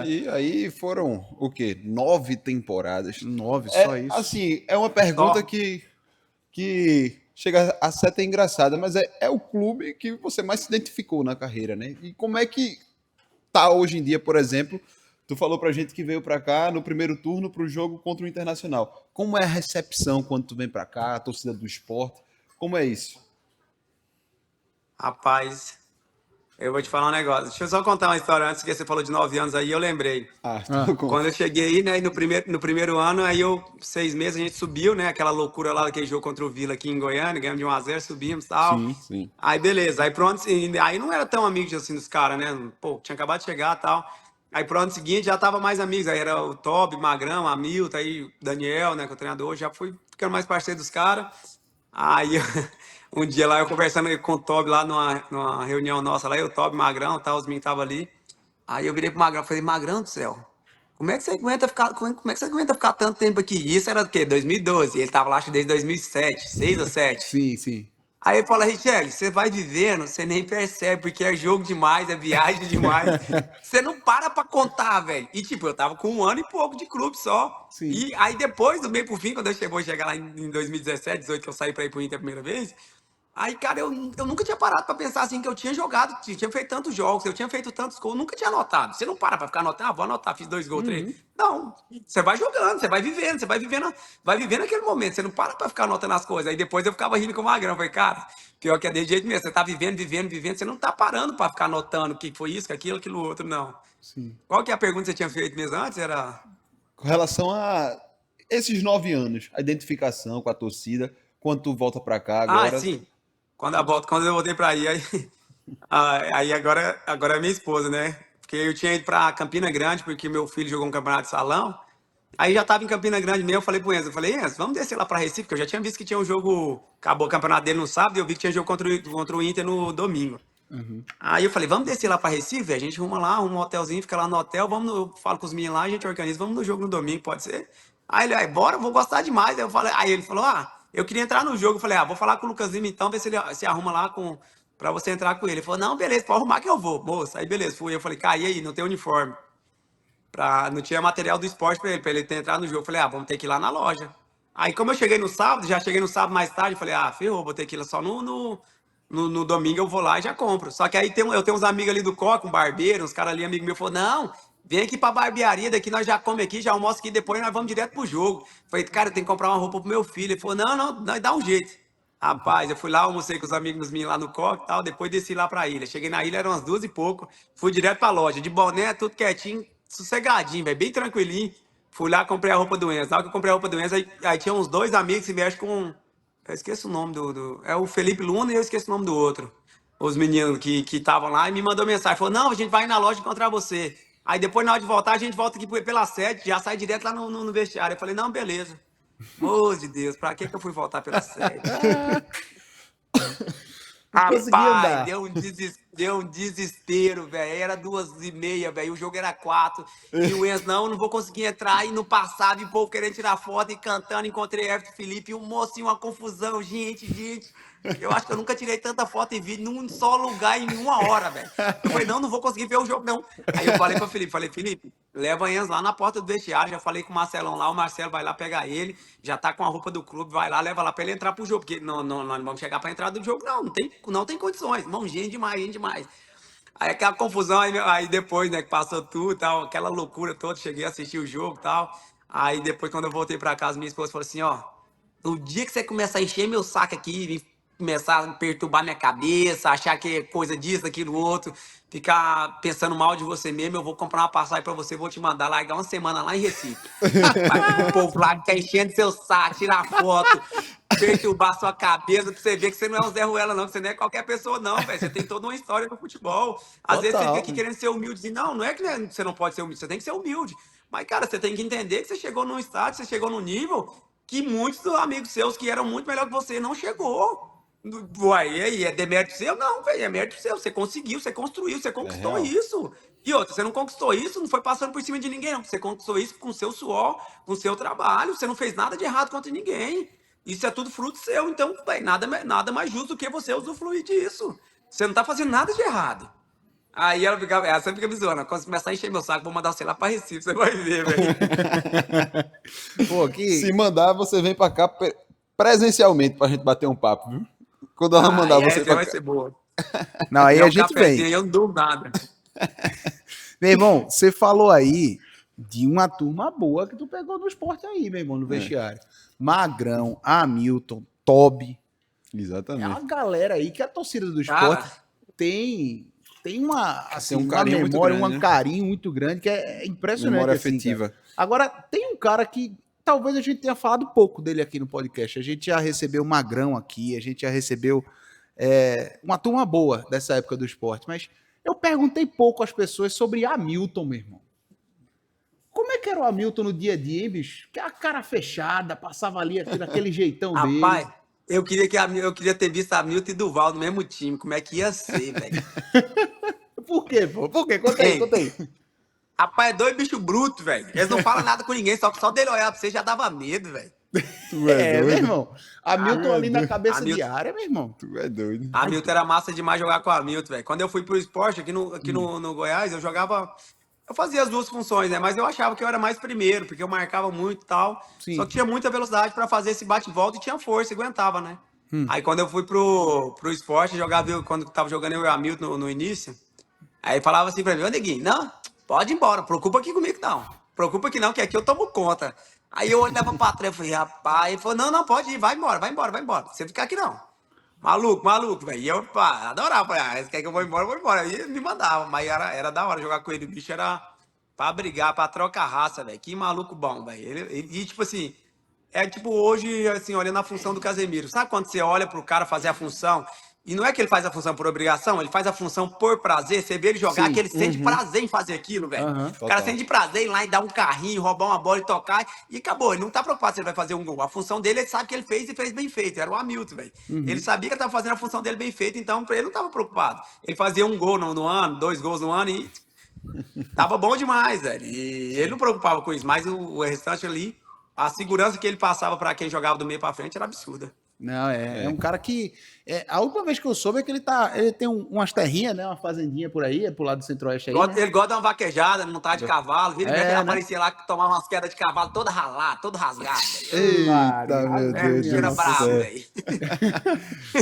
E aí foram, o quê? 9 temporadas. 9, só isso. Assim, é uma pergunta Só. que chega a ser até engraçada, mas é o clube que você mais se identificou na carreira, né? E como é que tá hoje em dia, por exemplo? Tu falou pra gente que veio pra cá no primeiro turno pro jogo contra o Internacional. Como é a recepção quando tu vem pra cá, a torcida do esporte? Como é isso? Rapaz, eu vou te falar um negócio, deixa eu só contar uma história antes, que você falou de 9 anos aí, eu lembrei. Então conta. Quando eu cheguei aí, né, no primeiro ano, aí 6 meses a gente subiu, né, aquela loucura lá daquele jogo contra o Vila aqui em Goiânia, ganhamos de 1-0, subimos e tal. Sim, sim. Aí beleza, aí pronto, aí não era tão amigo assim dos caras, né, pô, tinha acabado de chegar e tal. Aí pro ano seguinte já tava mais amigos, aí era o Toby, Magrão, a Milton, aí o Daniel, né, que é o treinador, já fui ficando mais parceiro dos caras. Aí um dia lá eu conversando com o Toby lá numa reunião nossa lá, eu, o Toby, Magrão, tal, os meninos estavam ali. Aí eu virei pro Magrão, falei, Magrão do céu, como é que você aguenta ficar tanto tempo aqui? Isso era o quê? 2012. Ele tava lá acho que desde 2007, 6 ou 7. Sim, sim. Aí ele fala, Richelle, você vai vivendo, você nem percebe, porque é jogo demais, é viagem demais. Você não para pra contar, velho. E tipo, eu tava com 1 ano e pouco de clube só. Sim. E aí depois, do meio pro fim, quando eu vou chegar lá em 2017, 18, que eu saí pra ir pro Inter a primeira vez, aí, cara, eu nunca tinha parado pra pensar assim que eu tinha jogado, tinha feito tantos jogos, eu tinha feito tantos gols, nunca tinha anotado. Você não para pra ficar anotando, vou anotar, fiz 2 gols, 3. Não, você vai jogando, você vai vivendo, vai vivendo aquele momento, você não para pra ficar anotando as coisas. Aí depois eu ficava rindo com o Magrão, falei, cara, pior que é desse jeito mesmo, você tá vivendo, você não tá parando pra ficar anotando o que foi isso, aquilo outro, não. Sim. Qual que é a pergunta que você tinha feito mesmo antes? Era... Com relação a esses 9 anos, a identificação com a torcida, quando tu volta pra cá agora. Sim. Quando eu voltei pra aí, aí agora é minha esposa, né? Porque eu tinha ido pra Campina Grande, porque meu filho jogou um campeonato de salão. Aí já tava em Campina Grande mesmo, eu falei pro Enzo, Enzo, vamos descer lá pra Recife, porque eu já tinha visto que tinha um jogo, acabou o campeonato dele no sábado, e eu vi que tinha jogo contra o Inter no domingo. Aí eu falei, vamos descer lá pra Recife, a gente arruma lá, um hotelzinho, fica lá no hotel, eu falo com os meninos lá, a gente organiza, vamos no jogo no domingo, pode ser? Aí ele, bora, vou gostar demais. Aí ele falou, eu queria entrar no jogo. Eu falei, vou falar com o Lucas Lima então, ver se ele se arruma lá pra você entrar com ele. Ele falou, não, beleza, pode arrumar que eu vou, moça. Aí beleza, fui. Eu falei, cara, e aí, não tem uniforme? Não tinha material do esporte pra ele ter entrado no jogo. Eu falei, vamos ter que ir lá na loja. Aí como eu cheguei no sábado, já cheguei no sábado mais tarde, eu falei, ferrou, vou ter que ir lá só no domingo, eu vou lá e já compro. Só que aí eu tenho uns amigos ali do Coca, um barbeiro, uns caras ali, amigo meu, falou, não, vem aqui pra barbearia, daqui nós já comemos aqui, já almoça aqui, depois nós vamos direto pro jogo. Falei, cara, eu tenho que comprar uma roupa pro meu filho. Ele falou, não, nós dá um jeito. Rapaz, eu fui lá, almocei com os amigos meus lá no Coca e tal, depois desci lá pra ilha. Cheguei na ilha, eram umas 2 e pouco, fui direto pra loja, de boné, tudo quietinho, sossegadinho, velho, bem tranquilinho. Fui lá, comprei a roupa do Enzo. Na hora que eu comprei a roupa do Enzo, aí tinha uns 2 amigos que mexem com... Eu esqueço o nome É o Felipe Luna e eu esqueço o nome do outro. Os meninos que estavam lá e me mandou mensagem. Falou, não, a gente vai na loja encontrar você. Aí depois, na hora de voltar, a gente volta aqui pela sede, já sai direto lá no vestiário. Eu falei, não, beleza. Ô, de Deus, pra que eu fui voltar pela sede? Não consegui Rapaz, andar. deu um desespero, velho. Era 2h30, velho. O jogo era 4. E o Enzo, não vou conseguir entrar. E não passava, e o povo querendo tirar foto e cantando. Encontrei Everton Felipe e o moço em uma confusão. Gente. Eu acho que eu nunca tirei tanta foto e vídeo num só lugar em 1 hora, velho. Eu falei, não vou conseguir ver o jogo, não. Aí eu falei pro Felipe, Felipe, leva o Enzo lá na porta do vestiário. Já falei com o Marcelão lá, o Marcelo vai lá pegar ele. Já tá com a roupa do clube, vai lá, leva lá pra ele entrar pro jogo. Porque nós não vamos chegar pra entrada do jogo, não tem condições. Irmão, gente demais. Aí aquela confusão, aí depois, né, que passou tudo e tal, aquela loucura toda, cheguei a assistir o jogo e tal. Aí depois, quando eu voltei pra casa, minha esposa falou assim, ó, no dia que você começar a encher meu saco aqui, começar a perturbar minha cabeça, achar que é coisa disso, daquilo, outro, ficar pensando mal de você mesmo, eu vou comprar uma passagem pra você, vou te mandar largar uma semana lá em Recife. Vai o povo lá que tá enchendo seu saco, tirar foto, perturbar sua cabeça, pra você ver que você não é um Zé Ruela, não, que você não é qualquer pessoa, não, velho. Você tem toda uma história no futebol. Às vezes você fica aqui querendo ser humilde. Não é que você não pode ser humilde, você tem que ser humilde. Mas, cara, você tem que entender que você chegou num estágio, você chegou num nível que muitos amigos seus que eram muito melhor que você não chegou. Uai, e aí, é demérito seu? Não, velho, é mérito seu. Você conseguiu, você construiu, você conquistou isso. E outra, você não conquistou isso, não foi passando por cima de ninguém, não. Você conquistou isso com o seu suor, com o seu trabalho. Você não fez nada de errado contra ninguém. Isso é tudo fruto seu. Então, véio, nada mais justo do que você usufruir disso. Você não tá fazendo nada de errado. Aí ela sempre fica me zoando. Quando começar a encher meu saco, vou mandar você lá pra Recife, você vai ver, velho. Pô, que... Se mandar, você vem pra cá presencialmente pra gente bater um papo, viu? Quando ela mandar você pra vai cá. ser boa. Não, aí É a um gente cafezinho, vem. eu não durmo nada. Meu irmão, você falou aí de uma turma boa que tu pegou no esporte aí, meu irmão, no vestiário. Magrão, Hamilton, Toby. É Exatamente. uma galera aí que a torcida do Cara, esporte tem uma, assim, um uma carinho muito memória, grande, um né? carinho muito grande, que é impressionante. Memória assim, afetiva. cara. Agora, tem um cara que talvez a gente tenha falado pouco dele aqui no podcast. A gente já recebeu o Magrão aqui, a gente já recebeu uma turma boa dessa época do esporte, mas eu perguntei pouco às pessoas sobre Hamilton, meu irmão. Como é que era o Hamilton no dia a dia, hein, bicho? Que a cara fechada, passava ali daquele jeitão rapaz, dele. eu queria ter visto a Milton e Duval no mesmo time. Como é que ia ser, velho? Por quê, pô? Por quê? Conta aí, conta aí. Rapaz, é dois bichos brutos, velho. Eles não falam nada com ninguém, só dele olhar pra você já dava medo, velho. Tu é Meu doido. irmão. Hamilton ali na cabeça Hamilton. de área, meu irmão. Tu é doido. A Hamilton era massa demais jogar com a Hamilton, velho. Quando eu fui pro esporte aqui no Goiás, eu jogava. Eu fazia as duas funções, né? Mas eu achava que eu era mais primeiro, porque eu marcava muito e tal. Sim. Só que tinha muita velocidade pra fazer esse bate-volta e tinha força, e aguentava, né? Aí quando eu fui pro esporte, quando tava jogando eu e o Hamilton no início, aí falava assim pra mim, ô Neguinho, não, pode ir embora, preocupa aqui comigo não. Preocupa aqui não, que aqui eu tomo conta. Aí eu olhava pra trás e falei, rapaz, ele falou, não, pode ir, vai embora. Você ficar aqui não. Maluco, velho. E eu, pá, adorava. Falei, você quer que eu vou embora? Eu vou embora. Aí me mandava, mas era da hora jogar com ele. O bicho era pra brigar, pra trocar raça, velho. Que maluco bom, velho. E tipo assim, é tipo hoje, assim, olhando a função do Casemiro. Sabe quando você olha pro cara fazer a função? E não é que ele faz a função por obrigação, ele faz a função por prazer. Você vê ele jogar, Sim. que ele sente prazer em fazer aquilo, velho. Aham, O cara sente prazer em ir lá e dar um carrinho, roubar uma bola e tocar. E acabou. Ele não tá preocupado se ele vai fazer um gol. A função dele, ele sabe que ele fez e fez bem feito. Era o Hamilton, velho. Ele sabia que ele tava fazendo a função dele bem feita, então pra ele não tava preocupado. Ele fazia um gol no ano, 2 gols no ano e tava bom demais, velho. E ele não preocupava com isso, mas o restante ali, a segurança que ele passava pra quem jogava do meio pra frente era absurda. Não, é um cara que... a última vez que eu soube é que ele tem umas terrinhas, né? Uma fazendinha por aí, pro lado do centro-oeste aí, né? Ele gosta de uma vaquejada, montar de cavalo. Vira e mexe, ele né? aparecia lá, tomava umas quedas de cavalo toda ralada, todo rasgado. Eita, meu Deus Bicho era do bravo, céu. velho.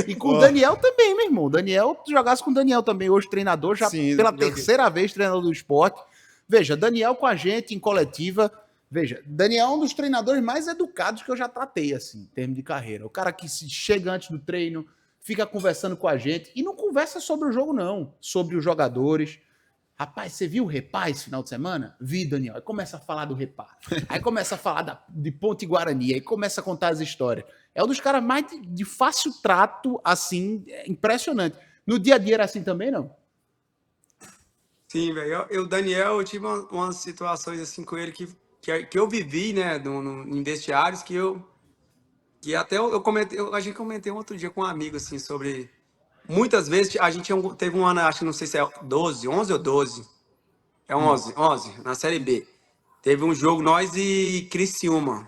E com o Daniel também, meu irmão. O Daniel, tu jogasse com o Daniel também, hoje treinador, já Sim, pela joguei. terceira vez treinador do esporte. Veja, Daniel com a gente em coletiva. Veja, Daniel é um dos treinadores mais educados que eu já tratei, assim, em termos de carreira. O cara que se chega antes do treino, fica conversando com a gente, e não conversa sobre o jogo, não, sobre os jogadores. Rapaz, você viu o Repá esse final de semana? Vi, Daniel. Aí começa a falar do Repá. Aí começa a falar de Ponte Guarani, aí começa a contar as histórias. É um dos caras mais de fácil trato, assim, impressionante. No dia a dia era assim também, não? Sim, velho. O Daniel, eu tive umas situações assim com ele que eu vivi, né, em vestiários que até eu comentei, a gente comentei um outro dia com um amigo, assim, sobre. Muitas vezes a gente teve um ano, acho que não sei se é 12, 11 ou 12. É 11 na Série B. Teve um jogo, nós e Criciúma,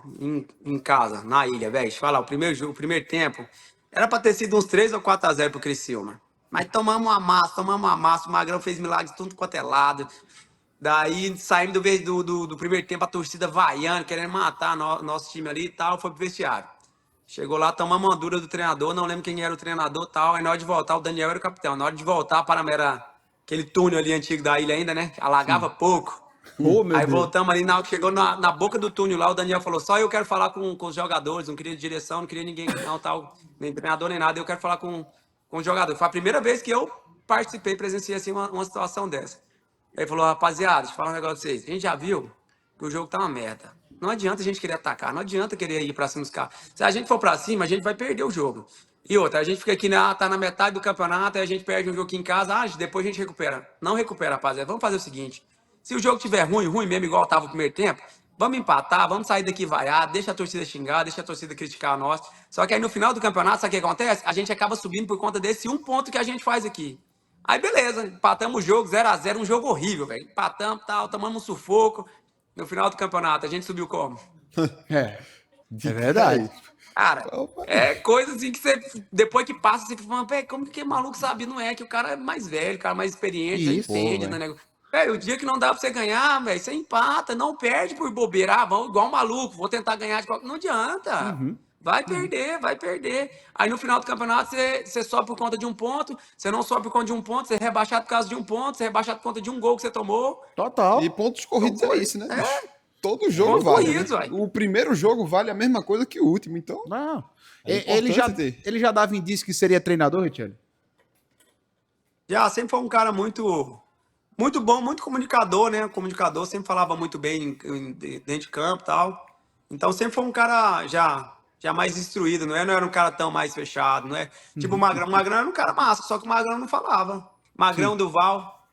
em casa, na ilha, velho. Deixa eu falar, o primeiro jogo, o primeiro tempo, era pra ter sido uns 3 ou 4-0 pro Criciúma. Mas tomamos uma massa, o Magrão fez milagre de tudo quanto é lado. Daí saímos do primeiro tempo, a torcida vaiando, querendo matar nosso time ali e tal, foi pro vestiário. Chegou lá, tomamos uma dura do treinador, não lembro quem era o treinador e tal. Aí na hora de voltar, o Daniel era o capitão. Na hora de voltar, para era aquele túnel ali antigo da ilha ainda, né? Alagava pouco. Ô, meu Aí Deus. voltamos ali, na hora que chegou na boca do túnel lá, o Daniel falou, só eu quero falar com os jogadores, não queria direção, não queria ninguém, não, tal, nem treinador, nem nada, eu quero falar com os jogadores. Foi a primeira vez que eu participei, presenciei assim, uma situação dessa. Aí ele falou, rapaziada, deixa eu falar um negócio pra vocês. A gente já viu que o jogo tá uma merda. Não adianta a gente querer atacar, não adianta querer ir pra cima dos caras. Se a gente for pra cima, a gente vai perder o jogo. E outra, a gente fica aqui, tá na metade do campeonato, aí a gente perde um jogo aqui em casa, depois a gente recupera. Não recupera, rapaziada. Vamos fazer o seguinte, se o jogo tiver ruim mesmo, igual tava o primeiro tempo, vamos empatar, vamos sair daqui vaiar, deixa a torcida xingar, deixa a torcida criticar nós. Só que aí no final do campeonato, sabe o que acontece? A gente acaba subindo por conta desse um ponto que a gente faz aqui. Aí beleza, empatamos o jogo 0-0, um jogo horrível, velho. Empatamos, tal, tomamos um sufoco. No final do campeonato, a gente subiu como? É verdade. Cara, é coisa assim que você, depois que passa, você fica falando, velho, como que maluco sabe? Não é que o cara é mais velho, o cara é mais experiente, já Isso, entende, né, negócio. Velho, o dia que não dá pra você ganhar, velho, você empata, não perde por bobeira. Ah, vamos igual um maluco, vou tentar ganhar de qualquer... Não adianta. Vai perder, vai perder. Aí no final do campeonato você sobe por conta de um ponto, você não sobe por conta de um ponto, você é rebaixado por causa de um ponto, você é rebaixado por conta de um gol que você tomou. Total. E pontos corridos é isso, né? bicho? Todo jogo Pontos vale. corridos, Né? velho. O primeiro jogo vale a mesma coisa que o último, então. Não. É importante ter. Ele já dava indício que seria treinador, Richard? Já sempre foi um cara muito bom, muito comunicador, né? Comunicador, sempre falava muito bem dentro de campo e tal. Então sempre foi um cara já mais instruído, não era um cara tão mais fechado, não é? Tipo o Magrão. O Magrão era um cara massa, só que o Magrão não falava. Magrão, Duval.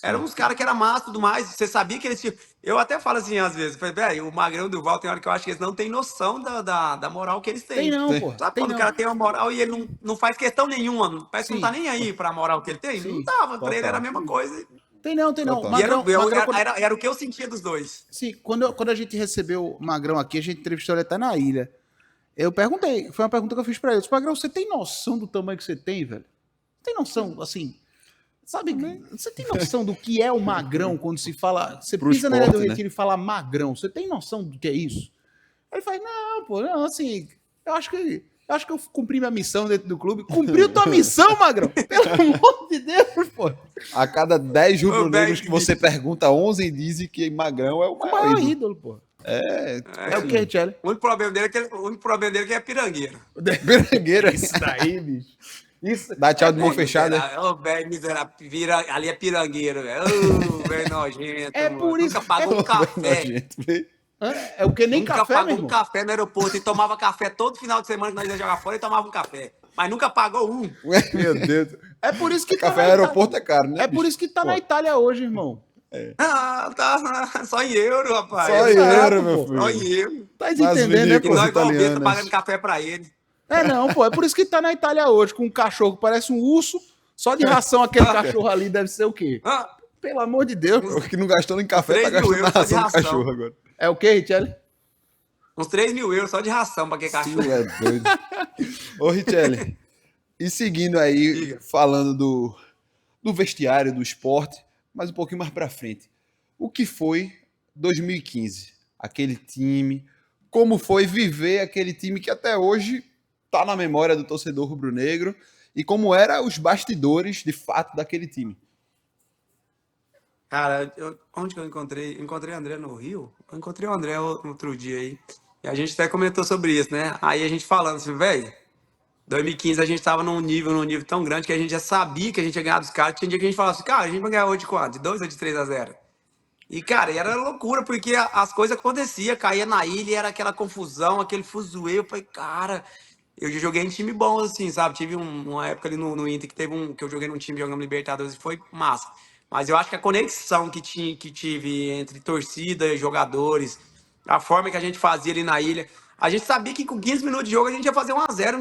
Eram uns caras que eram massa e tudo mais. Você sabia que eles tinham. Eu até falo assim às vezes, velho, o Magrão e o Duval tem hora que eu acho que eles não têm noção da moral que eles têm. Tem não, pô. Sabe Tem quando não. o cara tem uma moral e ele não faz questão nenhuma? Parece que não tá nem aí pra moral que ele tem? Sim, Não tava, pra total. ele era a mesma coisa. Tem não. Total. E Magrão, quando- era o que eu sentia dos dois. Sim, quando a gente recebeu o Magrão aqui, a gente entrevistou ele até na ilha. Eu perguntei, foi uma pergunta que eu fiz pra ele. Eu disse, Magrão, você tem noção do tamanho que você tem, velho? Tem noção, assim, sabe, você tem noção do que é o Magrão quando se fala, você Pro pisa na Ilha do esporte, né? Retiro e fala Magrão, você tem noção do que é isso? Ele fala, não, pô, não, assim, eu acho que eu cumpri minha missão dentro do clube. Cumpriu tua missão, Magrão? Pelo amor de Deus, pô. A cada 10 rubro-negros Ô, que você pergunta, 11 dizem que Magrão é o O maior maior ídolo. ídolo, pô. É, É o que, Richelle? O único problema dele é que é pirangueiro. Berengueira. Isso daí, bicho. Isso. Dá tchau de mão fechada. Ô, velho miserável, ali é pirangueiro, velho. Ô, velho nojento. É mano. por isso- Nunca pagou um café. Nojento, vê? Hã? É o que nem Nunca café, meu pagou um irmão. café no aeroporto. E tomava café todo final de semana que nós ia jogar fora e tomava um café. Mas nunca pagou um. Meu Deus. É por isso que Café na no aeroporto é caro, né? É por bicho? isso que tá na Itália hoje, irmão. Ah, tá só em euro, rapaz. Só Exato, euro, meu pô. filho. Só em euro. Tá Nas entendendo, né, E pô? vinícolas nós, igual besta, italianas. pagando café pra ele. É não, pô. É por isso que tá na Itália hoje, com um cachorro que parece um urso. Só de ração aquele cachorro ali deve ser o quê? Ah, Pelo amor de Deus. O que não gastou em café, tá 3 mil gastando na euros só de ração do ração. cachorro agora. É o quê, Richelle? uns 3 mil euros só de ração pra que Tu cachorro. é doido. Ô, Richelle, e seguindo aí, Diga. falando do vestiário, do esporte, mas um pouquinho mais pra frente. O que foi 2015? Aquele time, como foi viver aquele time que até hoje tá na memória do torcedor rubro-negro e como eram os bastidores, de fato, daquele time. Cara, onde que eu encontrei? Encontrei o André no Rio? Eu encontrei o André outro dia aí. E a gente até comentou sobre isso, né? Aí a gente falando assim, velho, 2015 a gente tava num nível tão grande que a gente já sabia que a gente ia ganhar dos caras. Tinha dia que a gente falava assim, cara, a gente vai ganhar hoje de quanto? De 2 ou de 3-0? E, cara, era loucura, porque as coisas aconteciam, caía na ilha, e era aquela confusão, aquele fuzuê. Eu falei, cara, eu já joguei em time bom, assim, sabe? Tive uma época ali no Inter que teve que eu joguei num time jogando Libertadores e foi massa. Mas eu acho que a conexão que tive entre torcida e jogadores, a forma que a gente fazia ali na ilha, a gente sabia que com 15 minutos de jogo a gente ia fazer 1-0,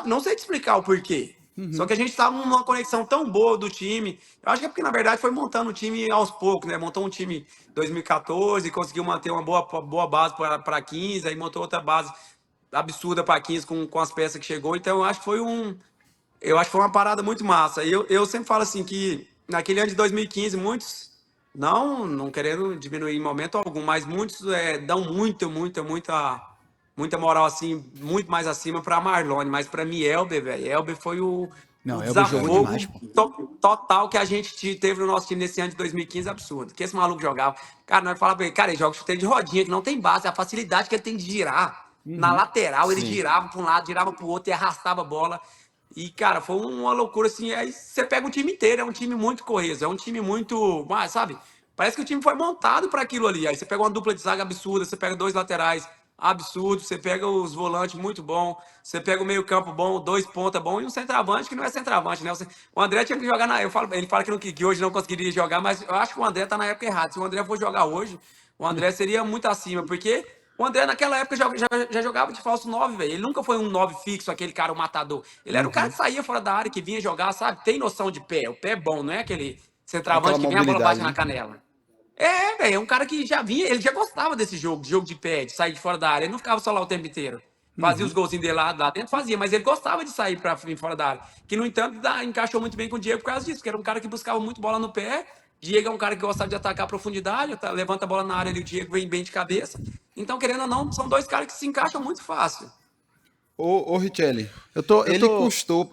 não sei te explicar o porquê. Só que a gente estava numa conexão tão boa do time. Eu acho que é porque, na verdade, foi montando o time aos poucos, né? Montou um time em 2014, conseguiu manter uma boa base para 15, aí montou outra base absurda para 15 com as peças que chegou. Então, eu acho que foi uma parada muito massa. Eu sempre falo assim que naquele ano de 2015, muitos, não querendo diminuir em momento algum, mas muitos dão muita moral assim, muito mais acima para Marlone, mas para mim, Elber foi o Elber jogou desafogo demais, pô. total que a gente teve no nosso time nesse ano de 2015, absurdo. Que esse maluco jogava. Cara, nós falava pra ele, cara, ele joga chuteiro de rodinha, que não tem base, a facilidade que ele tem de girar. Na lateral, ele girava para um lado, girava para o outro e arrastava a bola. E, cara, foi uma loucura, assim. Aí você pega o time inteiro, é um time muito coeso, é um time muito. Sabe? Parece que o time foi montado para aquilo ali. Aí você pega uma dupla de zaga absurda, você pega 2 laterais absurdos, você pega os volantes muito bom, você pega o meio-campo bom, 2 pontas bom e um centroavante que não é centroavante, né? O André tinha que jogar na. Ele fala que hoje não conseguiria jogar, mas eu acho que o André tá na época errada. Se o André for jogar hoje, o André seria muito acima, porque. O André, naquela época, já jogava de falso 9, velho. Ele nunca foi um 9 fixo, aquele cara, o matador. Ele era o cara que saía fora da área, que vinha jogar, sabe? Tem noção de pé. O pé é bom, não é aquele centroavante que vem a bola bate na canela. Velho, é um cara que já vinha, ele já gostava desse jogo, de pé, de sair de fora da área. Ele não ficava só lá o tempo inteiro. Fazia os golzinhos dele lá dentro, fazia, mas ele gostava de sair pra fora da área. Que, no entanto, encaixou muito bem com o Diego por causa disso, que era um cara que buscava muito bola no pé. Diego é um cara que gostava de atacar a profundidade, levanta a bola na área ali, o Diego vem bem de cabeça. Então, querendo ou não, são 2 caras que se encaixam muito fácil. Ô Richelli,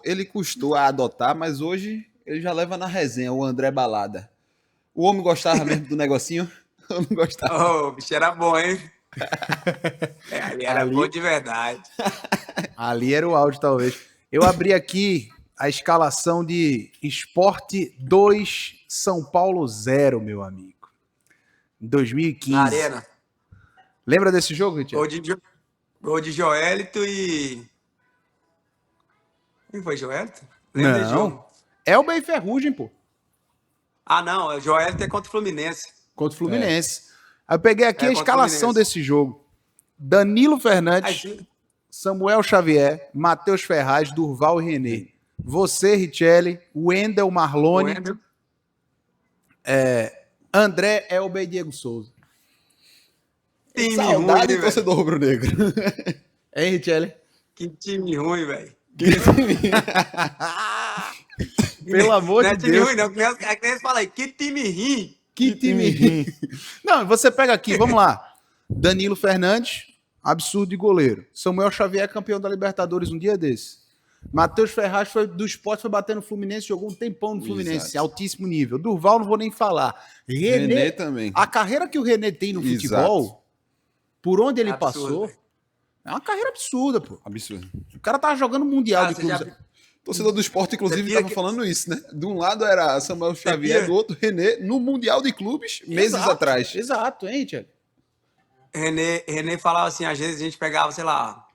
ele custou a adotar, mas hoje ele já leva na resenha, o André Balada. O homem gostava mesmo do negocinho? Eu não gostava. O bicho era bom, hein? Ali era bom de verdade. Ali era o áudio, talvez. Eu abri aqui a escalação de Sport 2, São Paulo 0, meu amigo. Em 2015. Na Arena. Lembra desse jogo, Richard? Gol de Joelito e... Quem foi, Joelito? Lembra desse jogo? Elber e Ferrugem, pô. Ah, não. O Joelito é contra o Fluminense. Contra o Fluminense. Aí eu peguei aqui a escalação desse jogo. Danilo Fernandes, Samuel Xavier, Matheus Ferraz, Durval e René. Você, Richelli, Wendel, Marlone, André, Elber e Diego Souza. Time Saudade ruim, do torcedor rubro-negro. Hein, Richelli? Que time ruim, velho. Pelo amor de Deus. Não é time ruim, não. É que eles falam aí, que time ruim. Que time ruim. Não, você pega aqui, vamos lá. Danilo Fernandes, absurdo de goleiro. Samuel Xavier, campeão da Libertadores um dia desse. Matheus Ferraz foi do Sport, foi bater no Fluminense, jogou um tempão no Fluminense, exato, altíssimo nível. Durval, não vou nem falar. René também. A carreira que o René tem no futebol, por onde ele passou, é uma carreira absurda, pô. Absurdo. O cara tava jogando Mundial de clubes. O torcedor do Sport, inclusive, estava falando isso, né? De um lado era Samuel Xavier, do outro René, no Mundial de Clubes, meses atrás. Exato, hein, Tiago? René falava assim, às vezes a gente pegava, sei lá,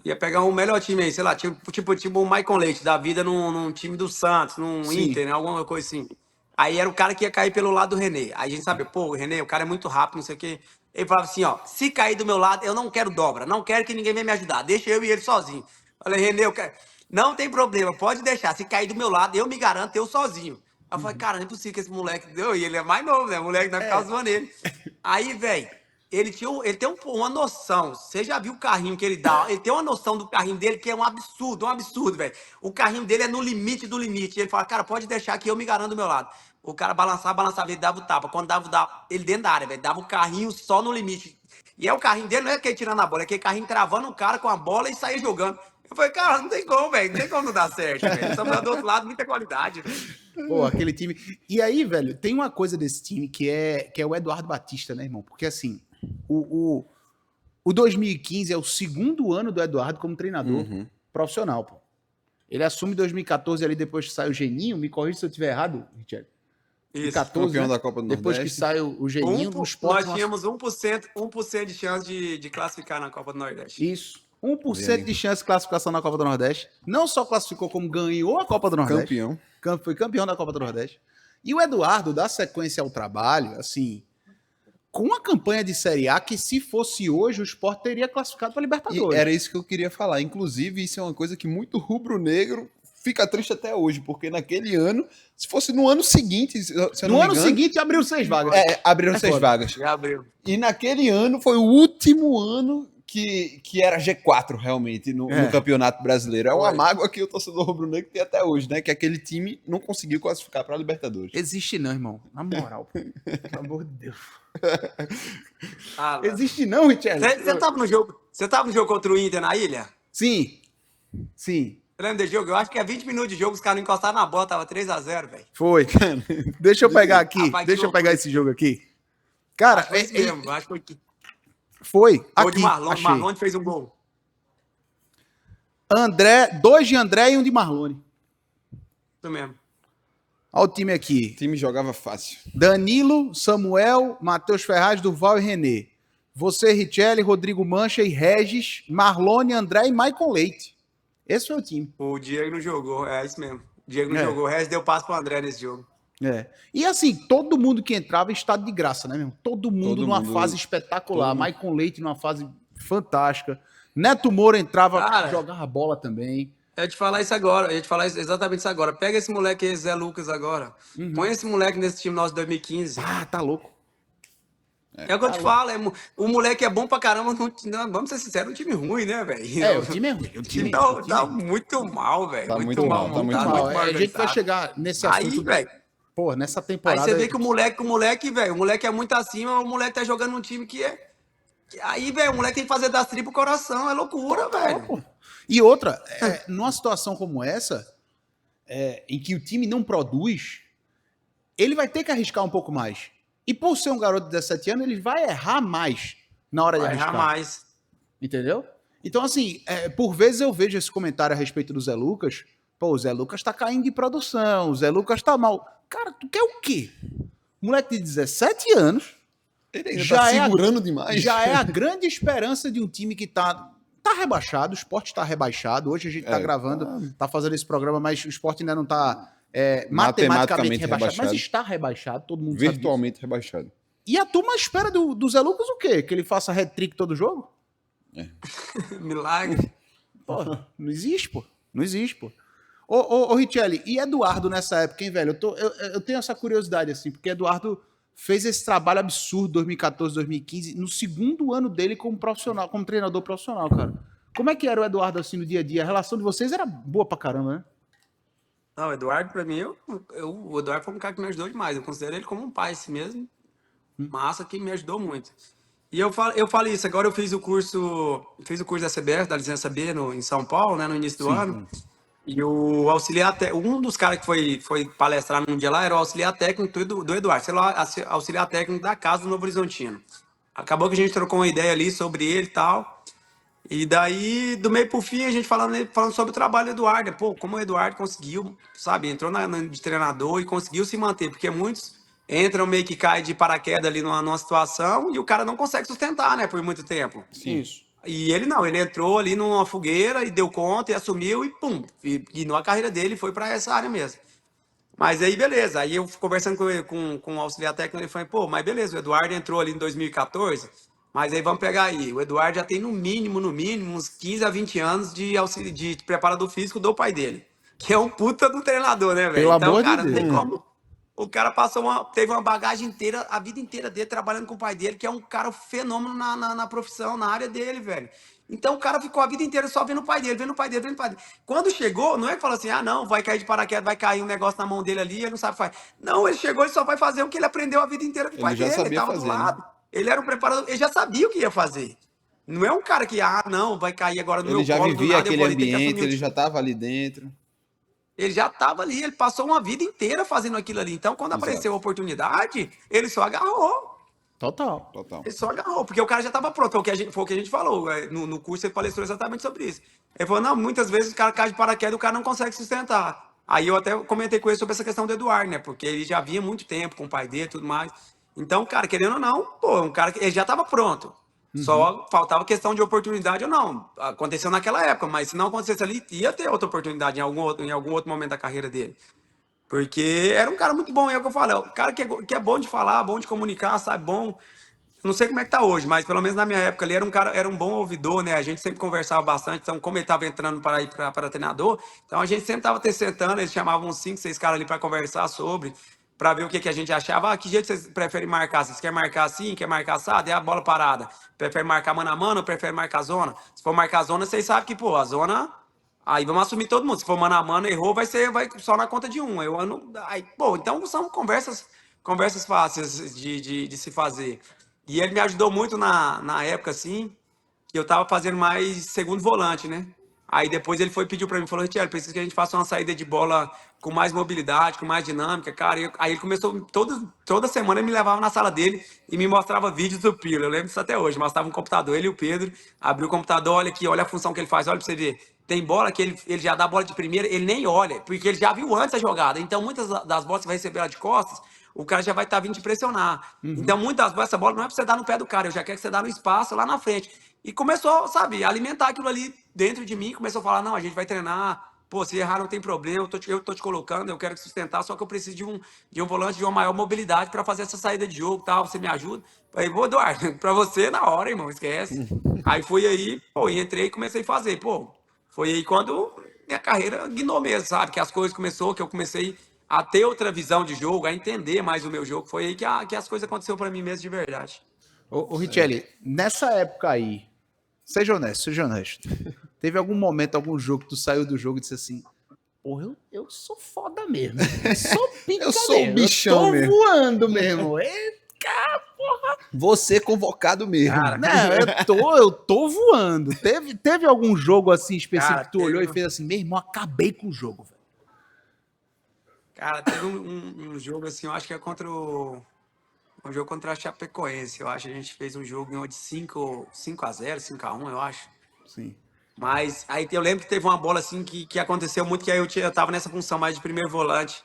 ia pegar um melhor time aí, sei lá, tipo o Maicon Leite da vida num time do Santos, num Inter, né? Alguma coisa assim. Aí era o cara que ia cair pelo lado do René. Aí a gente sabe, pô, o René, o cara é muito rápido, não sei o quê. Ele falava assim, ó, se cair do meu lado, eu não quero dobra, não quero que ninguém venha me ajudar, deixa eu e ele sozinho. Falei, René, eu quero... Não tem problema, pode deixar, se cair do meu lado, eu me garanto, eu sozinho. Aí eu falei, cara, não é possível que esse moleque deu, e ele é mais novo, né? O moleque não ficava zoando ele. Aí, velho, ele tem uma noção, você já viu o carrinho que ele dá, ele tem uma noção do carrinho dele que é um absurdo, velho. O carrinho dele é no limite do limite. Ele fala, cara, pode deixar que eu me garanto do meu lado. O cara balançava, ele dava o tapa. Quando dava o tapa, ele dentro da área, velho, dava o carrinho só no limite. E o carrinho dele não é aquele tirando a bola, é aquele carrinho travando o cara com a bola e sair jogando. Eu falei, cara, não tem como, velho, não tem como não dar certo, velho. Estamos do outro lado, muita qualidade, velho. Pô, aquele time... E aí, velho, tem uma coisa desse time que é o Eduardo Batista, né, irmão? Porque, assim, o 2015 é o segundo ano do Eduardo como treinador profissional, pô. Ele assume 2014 ali, depois que sai o Geninho, me corrija se eu estiver errado, Richard. Isso, 14, campeão, né? Da Copa do depois Nordeste. que sai o Geninho, no Sport... Nós tínhamos 1% de chance de classificar na Copa do Nordeste. Isso. 1% de chance de classificação na Copa do Nordeste. Não só classificou, como ganhou a Copa do Nordeste. Campeão. Foi campeão da Copa do Nordeste. E o Eduardo dá sequência ao trabalho, assim, com uma campanha de Série A que, se fosse hoje, o Sport teria classificado para E Libertadores. era isso que eu queria falar. Inclusive, isso é uma coisa que muito rubro-negro fica triste até hoje, porque naquele ano, se fosse no ano seguinte, se eu não No me ano engano, seguinte, abriu 6 vagas. abriram É 6 foda. vagas. Já abriu. E naquele ano foi o último ano que era G4 realmente no Campeonato Brasileiro. É uma Foi. mágoa que o torcedor rubro-negro tem até hoje, né? Que aquele time não conseguiu classificar para a Libertadores. Existe não, irmão. Na moral, pô. Pelo amor de Deus. Ah, Existe não, Richard? Você tava no jogo? Você tava no jogo contra o Inter na ilha? Sim. Sim. Você lembra desse jogo? Eu acho que é 20 minutos de jogo, os caras não encostaram na bola, tava 3-0, velho. Foi. Deixa eu pegar aqui. Rapaz, que Deixa eu pegar loucura. esse jogo aqui. Cara, Acho que foi isso mesmo, acho que foi que. foi. Gol Aqui, de Marlon, achei. Marlon fez um gol. André, 2 de André e 1 de Marlone. Isso mesmo. Olha o time aqui. O time jogava fácil. Danilo, Samuel, Matheus Ferraz, Duval e Renê. Você, Richelli, Rodrigo Mancha e Regis, Marlone, André e Maicon Leite. Esse foi o time. O Diego não jogou, é isso mesmo. O Diego não É. jogou, o Regis deu passo pro André nesse jogo. É. E assim, todo mundo que entrava em estado de graça, né, meu? Todo mundo Todo numa mundo. fase espetacular. Todo mundo. Maicon Leite numa fase fantástica. Neto Moura entrava, Cara. jogava bola também. Eu ia te falar isso agora, eu ia te falar exatamente isso agora. Pega esse moleque aí, Zé Lucas, agora. Põe esse moleque nesse time nosso de 2015. Ah, tá louco. É o que eu te falo, o moleque é bom pra caramba, não, vamos ser sinceros, um time ruim, né, velho? É, o time é ruim. O time, Então, o time tá muito mal, velho. Tá muito mal, tá muito montado, mal. mal A gente vai organizado. chegar nesse Aí, assunto. velho, Pô, nessa aí temporada. você vê que o moleque, velho, o moleque é muito acima, o moleque tá jogando num time que é. Aí, velho, o moleque tem que fazer das tripas o coração, é loucura, velho. Pô. E outra, numa situação como essa, em que o time não produz, ele vai ter que arriscar um pouco mais. E por ser um garoto de 17 anos, ele vai errar mais na hora de Vai errar arriscar. mais. Entendeu? Então, assim, por vezes eu vejo esse comentário a respeito do Zé Lucas. Pô, o Zé Lucas tá caindo de produção, o Zé Lucas tá mal. Cara, tu quer o quê? Moleque de 17 anos, Ele ainda Já tá é a- segurando demais. já é a grande esperança de um time que tá rebaixado, o Sport tá rebaixado. Hoje a gente tá gravando, tá fazendo esse programa, mas o Sport ainda não tá matematicamente rebaixado, mas está rebaixado, todo mundo sabe disso. Virtualmente rebaixado. E a turma espera do Zé Lucas o quê? Que ele faça hat-trick todo jogo? Milagre. Pô, não existe, pô. Não existe, pô. Ô Richelli, e Eduardo nessa época, hein, velho? Eu tenho essa curiosidade, assim, porque Eduardo fez esse trabalho absurdo 2014, 2015, no segundo ano dele como profissional, como treinador profissional, cara. Como é que era o Eduardo, assim, no dia a dia? A relação de vocês era boa pra caramba, né? Não, o Eduardo, pra mim, o Eduardo foi um cara que me ajudou demais. Eu considero ele como um pai, assim mesmo. Massa, que me ajudou muito. E eu falo isso, agora eu fiz o curso da CBF, da licença B em São Paulo, né, no início do ano. E o auxiliar, um dos caras que foi palestrar num dia lá era o auxiliar técnico do Eduardo, sei lá, auxiliar técnico da casa do Novo Horizontino. Acabou que a gente trocou uma ideia ali sobre ele e tal. E daí, do meio pro fim, a gente falando sobre o trabalho do Eduardo. Pô, como o Eduardo conseguiu, sabe, entrou de treinador e conseguiu se manter, porque muitos entram meio que caem de paraquedas ali numa situação e o cara não consegue sustentar, né, por muito tempo. Sim. Isso. E ele não, ele entrou ali numa fogueira e deu conta e assumiu e pum, e a carreira dele foi para essa área mesmo. Mas aí beleza, aí eu conversando com o auxiliar técnico, ele falou, pô, mas beleza, o Eduardo entrou ali em 2014, mas aí vamos pegar aí, o Eduardo já tem no mínimo, uns 15 a 20 anos de preparador físico do pai dele, que é um puta do treinador, né, velho? Pelo Então, amor de cara, não tem Deus. como. O cara teve uma bagagem inteira, a vida inteira dele, trabalhando com o pai dele, que é um cara fenômeno na profissão, na área dele, velho. Então o cara ficou a vida inteira só vendo o pai dele, vendo o pai dele, vendo o pai dele. Quando chegou, não é que falou assim, não, vai cair de paraquedas, vai cair um negócio na mão dele ali, ele não sabe fazer. Não, ele chegou e só vai fazer o que ele aprendeu a vida inteira com o Ele pai já dele, ele sabia tava fazer, do lado. né? Ele era um preparador, ele já sabia o que ia fazer. Não é um cara que, não, vai cair agora no Ele meu já colo, do vivia nada, eu aquele vou ali ter que ambiente, assumir o ele time. já estava ali dentro. Ele já estava ali, ele passou uma vida inteira fazendo aquilo ali. Então, quando Exato. apareceu a oportunidade, ele só agarrou. Total. Total. Ele só agarrou, porque o cara já estava pronto. Foi o que a gente falou. No curso ele palestrou exatamente sobre isso. Ele falou, não, muitas vezes o cara cai de paraquedas e o cara não consegue sustentar. Aí eu até comentei com ele sobre essa questão do Eduardo, né? Porque ele já vinha muito tempo com o pai dele e tudo mais. Então, cara, querendo ou não, pô, um cara que ele já estava pronto. Só faltava questão de oportunidade ou não. Aconteceu naquela época, mas se não acontecesse ali, ia ter outra oportunidade em algum outro momento da carreira dele. Porque era um cara muito bom, é o que eu falo, é o cara que é bom de falar, bom de comunicar, sabe, bom. Não sei como é que tá hoje, mas pelo menos na minha época ele era um cara, era um bom ouvidor, né? A gente sempre conversava bastante, então como ele tava entrando para ir para treinador, então a gente sempre tava sentando, eles chamavam uns 5, 6 caras ali para conversar sobre, para ver o que a gente achava. Ah, que jeito vocês preferem marcar? Vocês querem marcar assim, quer marcar assado? É a bola parada. Prefere marcar mano a mano ou prefere marcar zona? Se for marcar zona, vocês sabem que, pô, a zona. Aí vamos assumir todo mundo. Se for mano a mano, errou, vai só na conta de um. Eu não, aí, pô, então são conversas fáceis de se fazer. E ele me ajudou muito na época, assim, que eu tava fazendo mais segundo volante, né? Aí depois ele pediu pra mim, falou, Richelli, preciso que a gente faça uma saída de bola com mais mobilidade, com mais dinâmica, cara. Aí ele começou, toda semana ele me levava na sala dele e me mostrava vídeos do Pirlo. Eu lembro disso até hoje, mostrava um computador, ele e o Pedro, abriu o computador, olha aqui, olha a função que ele faz, olha pra você ver. Tem bola que ele já dá bola de primeira, ele nem olha, porque ele já viu antes a jogada. Então muitas das bolas que você vai receber lá de costas, o cara já vai estar vindo te pressionar. Então, muitas vezes, essa bola não é pra você dar no pé do cara, eu já quero que você dá no espaço lá na frente. E começou, sabe, a alimentar aquilo ali dentro de mim, começou a falar, não, a gente vai treinar, pô, se errar não tem problema, eu tô te colocando, eu quero te sustentar, só que eu preciso de um volante de uma maior mobilidade para fazer essa saída de jogo, tal, você me ajuda? Aí, vou, Eduardo, pra você na hora, irmão, esquece. Aí fui aí, pô, e entrei e comecei a fazer, pô, foi aí quando minha carreira guinou mesmo, sabe, que as coisas começou, que eu comecei a ter outra visão de jogo, a entender mais o meu jogo, foi aí que as coisas aconteceram para mim mesmo de verdade. Ô Richelli, nessa época aí, seja honesto. Teve algum momento, algum jogo que tu saiu do jogo e disse assim, porra, eu sou foda mesmo. Eu sou pica Eu sou mesmo. um bichão eu tô mesmo. voando mesmo. Eita, porra. Você convocado mesmo. Cara, Não, eu tô voando. Teve algum jogo assim específico Cara, que tu olhou teve- e fez assim, meu irmão, acabei com o jogo, velho. Cara, teve um jogo assim, eu acho que é um jogo contra a Chapecoense. Eu acho que a gente fez um jogo ganhou de 5-0, 5-1, eu acho. Sim. Mas aí eu lembro que teve uma bola assim que aconteceu muito, que aí eu tava nessa função mais de primeiro volante.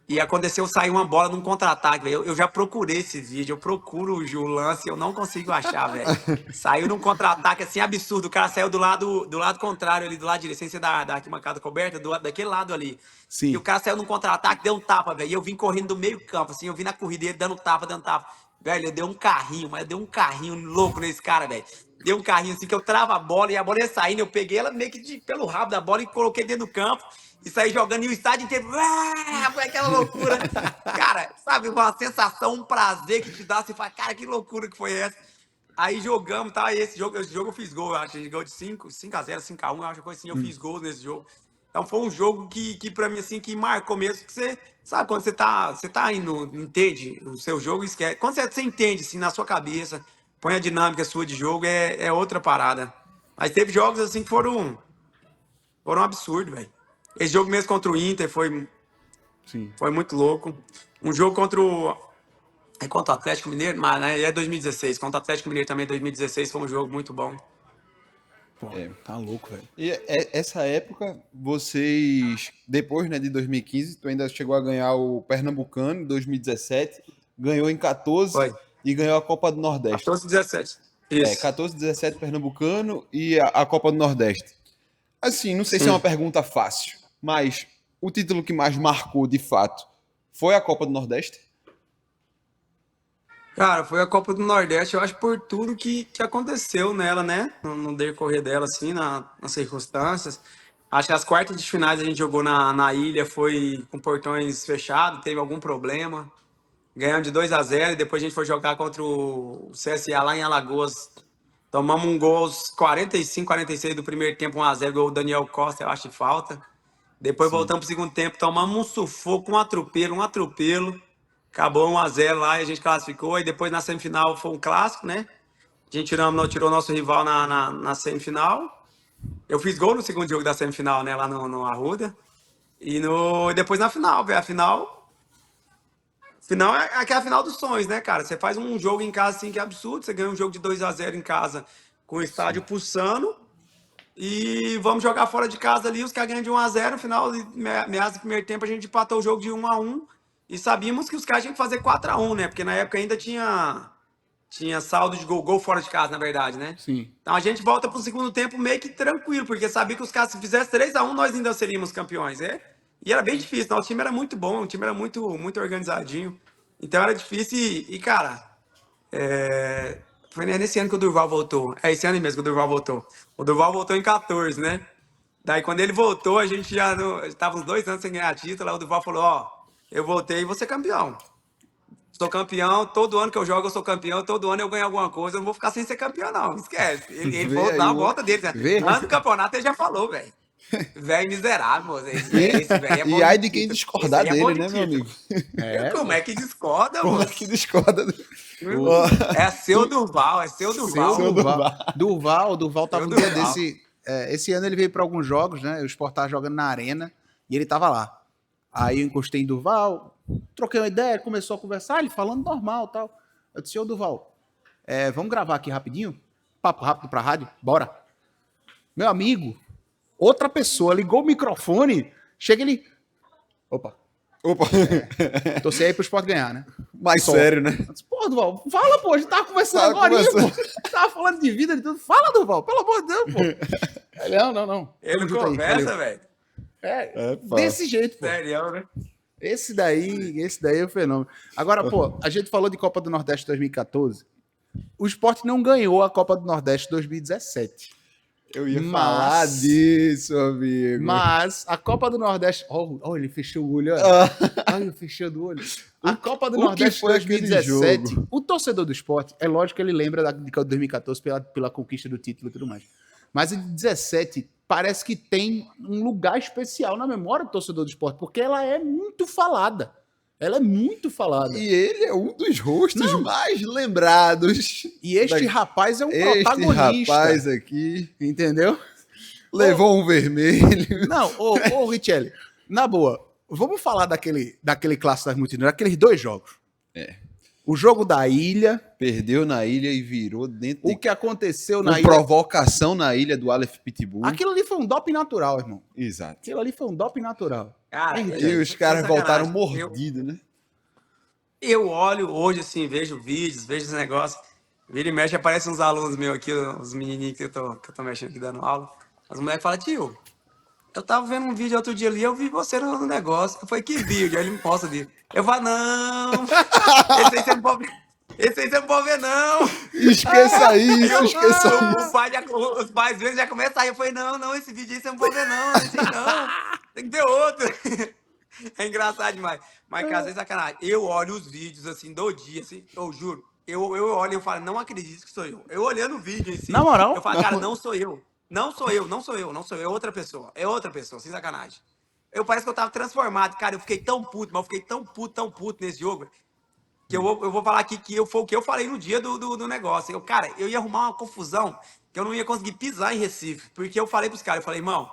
E aconteceu sair uma bola num contra-ataque, velho. Eu já procurei esse vídeo, eu procuro o lance, eu não consigo achar, velho. Saiu num contra-ataque assim absurdo. O cara saiu do lado contrário ali, do lado direito, sem ser da arquibancada coberta, daquele lado ali. E o Sim. cara saiu num contra-ataque, deu um tapa, velho. E eu vim correndo do meio-campo, assim, eu vim na corrida dele dando tapa, dando tapa. Velho, eu dei um carrinho, mas eu dei um carrinho louco nesse cara, velho. Deu um carrinho assim que eu trava a bola e a bola ia saindo. Eu peguei ela meio que pelo rabo da bola e coloquei dentro do campo e saí jogando e o estádio inteiro. Foi aquela loucura. Cara, sabe, uma sensação, um prazer que te dá. Você fala, cara, que loucura que foi essa. Aí jogamos, tá? E esse jogo eu fiz gol, eu acho. A gente ganhou de 5-0, 5-1, eu acho que assim, eu fiz gols nesse jogo. Então foi um jogo que pra mim, assim, que marcou mesmo. Que você, sabe, quando você tá indo, entende o seu jogo, esquece. Quando você entende, assim, na sua cabeça, põe a dinâmica sua de jogo, é outra parada. Mas teve jogos, assim, que foram absurdos, velho. Esse jogo mesmo contra o Inter Sim. foi muito louco. Um jogo contra o Atlético Mineiro, mas né, é 2016. Contra o Atlético Mineiro também, 2016, foi um jogo muito bom. Pô, tá louco, velho. E essa época, vocês, depois, né, de 2015, tu ainda chegou a ganhar o Pernambucano em 2017, ganhou em 14 Foi. e ganhou a Copa do Nordeste. 14, 17. Isso. 14, 17 Pernambucano e a Copa do Nordeste. Assim, não sei se é Sim. uma pergunta fácil, mas o título que mais marcou, de fato, foi a Copa do Nordeste? Cara, foi a Copa do Nordeste, eu acho, por tudo que aconteceu nela, né? No decorrer dela, assim, nas circunstâncias. Acho que as quartas de finais a gente jogou na ilha, foi com portões fechados, teve algum problema. Ganhamos de 2-0 e depois a gente foi jogar contra o CSA lá em Alagoas. Tomamos um gol aos 45, 46 do primeiro tempo, 1-0, gol do Daniel Costa, eu acho de falta. Depois voltamos pro segundo tempo, tomamos um sufoco, um atropelo. Acabou 1-0 lá e a gente classificou. E depois na semifinal foi um clássico, né? A gente tirou nosso rival na semifinal. Eu fiz gol no segundo jogo da semifinal, né? Lá no Arruda. E depois na final, velho. A final é aquela final dos sonhos, né, cara? Você faz um jogo em casa assim que é absurdo. Você ganha um jogo de 2-0 em casa com o estádio pulsando. E vamos jogar fora de casa ali, os caras ganham de 1-0, no final, meados do primeiro tempo, a gente empatou o jogo de 1-1 e sabíamos que os caras tinham que fazer 4-1, né? Porque na época ainda tinha saldo de gol fora de casa, na verdade, né? Sim. Então a gente volta pro segundo tempo meio que tranquilo, porque sabia que os caras, se fizesse 3-1, nós ainda seríamos campeões, E era bem difícil, nosso time era muito bom, o time era muito organizadinho. Então era difícil cara, foi nesse ano que o Durval voltou. É esse ano mesmo que o Durval voltou. O Durval voltou em 14, né? Daí quando ele voltou, a gente já estava uns 2 anos sem ganhar título, aí o Durval falou, ó, eu voltei e vou ser campeão. Sou campeão, todo ano que eu jogo eu sou campeão, todo ano eu ganho alguma coisa, eu não vou ficar sem ser campeão não, esquece. Ele Vê falou aí dar a o- volta dele, né? vê. Antes do campeonato ele já falou, velho. Velho miserável, esse velho é bom E aí de quem título. discordar Esse aí é bom dele, de né, meu título. amigo? Como é que discorda, Como é moço? que discorda? É seu Durval, é seu Durval. Seu Durval tava Seu um dia Durval. desse. Esse ano ele veio para alguns jogos, né? O Sport tava jogando na arena e ele tava lá. Aí eu encostei em Durval, troquei uma ideia, ele começou a conversar, ele falando normal e tal. Eu disse, ô Durval, vamos gravar aqui rapidinho? Papo rápido pra rádio? Bora. Meu amigo, outra pessoa ligou o microfone, chega ele. Opa, Opa, torci aí pro Sport ganhar, né? mais Só. sério, né? Eu disse, pô, Durval, fala, pô, a gente tava conversando Tava agora, conversando. pô. Tava falando de vida, de tudo. Fala, Durval, pelo amor de Deus, pô. Ele, não. Ele Tamo junto aí, conversa, valeu. velho. pá. Desse jeito, pô. Sério, né? Esse daí é o fenômeno. Agora, pô, a gente falou de Copa do Nordeste 2014. O Sport não ganhou a Copa do Nordeste 2017. Eu ia Mas- falar disso, amigo. Mas a Copa do Nordeste. Ó, ele fechou o olho, olha. Olha, ele fechou do olho. A Copa do o que Nordeste foi aquele 2017. jogo? O torcedor do Sport, é lógico que ele lembra de 2014 pela conquista do título e tudo mais. Mas em 2017, parece que tem um lugar especial na memória do torcedor do Sport, porque ela é muito falada. Ela é muito falada. E ele é um dos rostos mais lembrados. E este rapaz é um Este protagonista. rapaz aqui Entendeu? levou um vermelho. Não, ô Richelli, na boa, vamos falar daquele clássico das multidões, daqueles 2 jogos. O jogo da ilha, Perdeu na ilha e virou dentro o que aconteceu com na ilha. provocação na ilha do Aleph Pitbull. Aquilo ali foi um doping natural, irmão. Exato. Aquilo ali foi um doping natural. Cara, E os caras voltaram mordidos, né? Eu olho hoje, assim, vejo vídeos, vejo esse negócio. Vira e mexe, aparecem uns alunos meus aqui, uns menininhos que eu tô mexendo aqui dando aula. As mulheres falam, tio, eu tava vendo um vídeo outro dia ali, eu vi você no negócio. Eu falei, que vídeo? Aí ele me posta dele. Eu falo, não, esse aí você não pode ver. Esse aí você não pode ver, não. Esqueça isso, esqueça isso. Os pais vezes já começam a rir. Eu falei, não, esse vídeo aí você não pode ver, não. Esse aí não. Tem que ter outro. É engraçado demais. Mas, cara, sem sacanagem. Eu olho os vídeos, assim, do dia, assim, eu juro. Eu olho e eu falo, não acredito que sou eu. Eu olhando o vídeo, assim. Na moral? Eu falo, cara, não sou eu. Não sou eu. É outra pessoa. É outra pessoa, sem sacanagem. Parece que eu tava transformado. Cara, eu fiquei tão puto, mas eu fiquei tão puto nesse jogo, que eu vou falar aqui que foi o que eu falei no dia do negócio. Cara, eu ia arrumar uma confusão que eu não ia conseguir pisar em Recife. Porque eu falei pros caras, eu falei, irmão,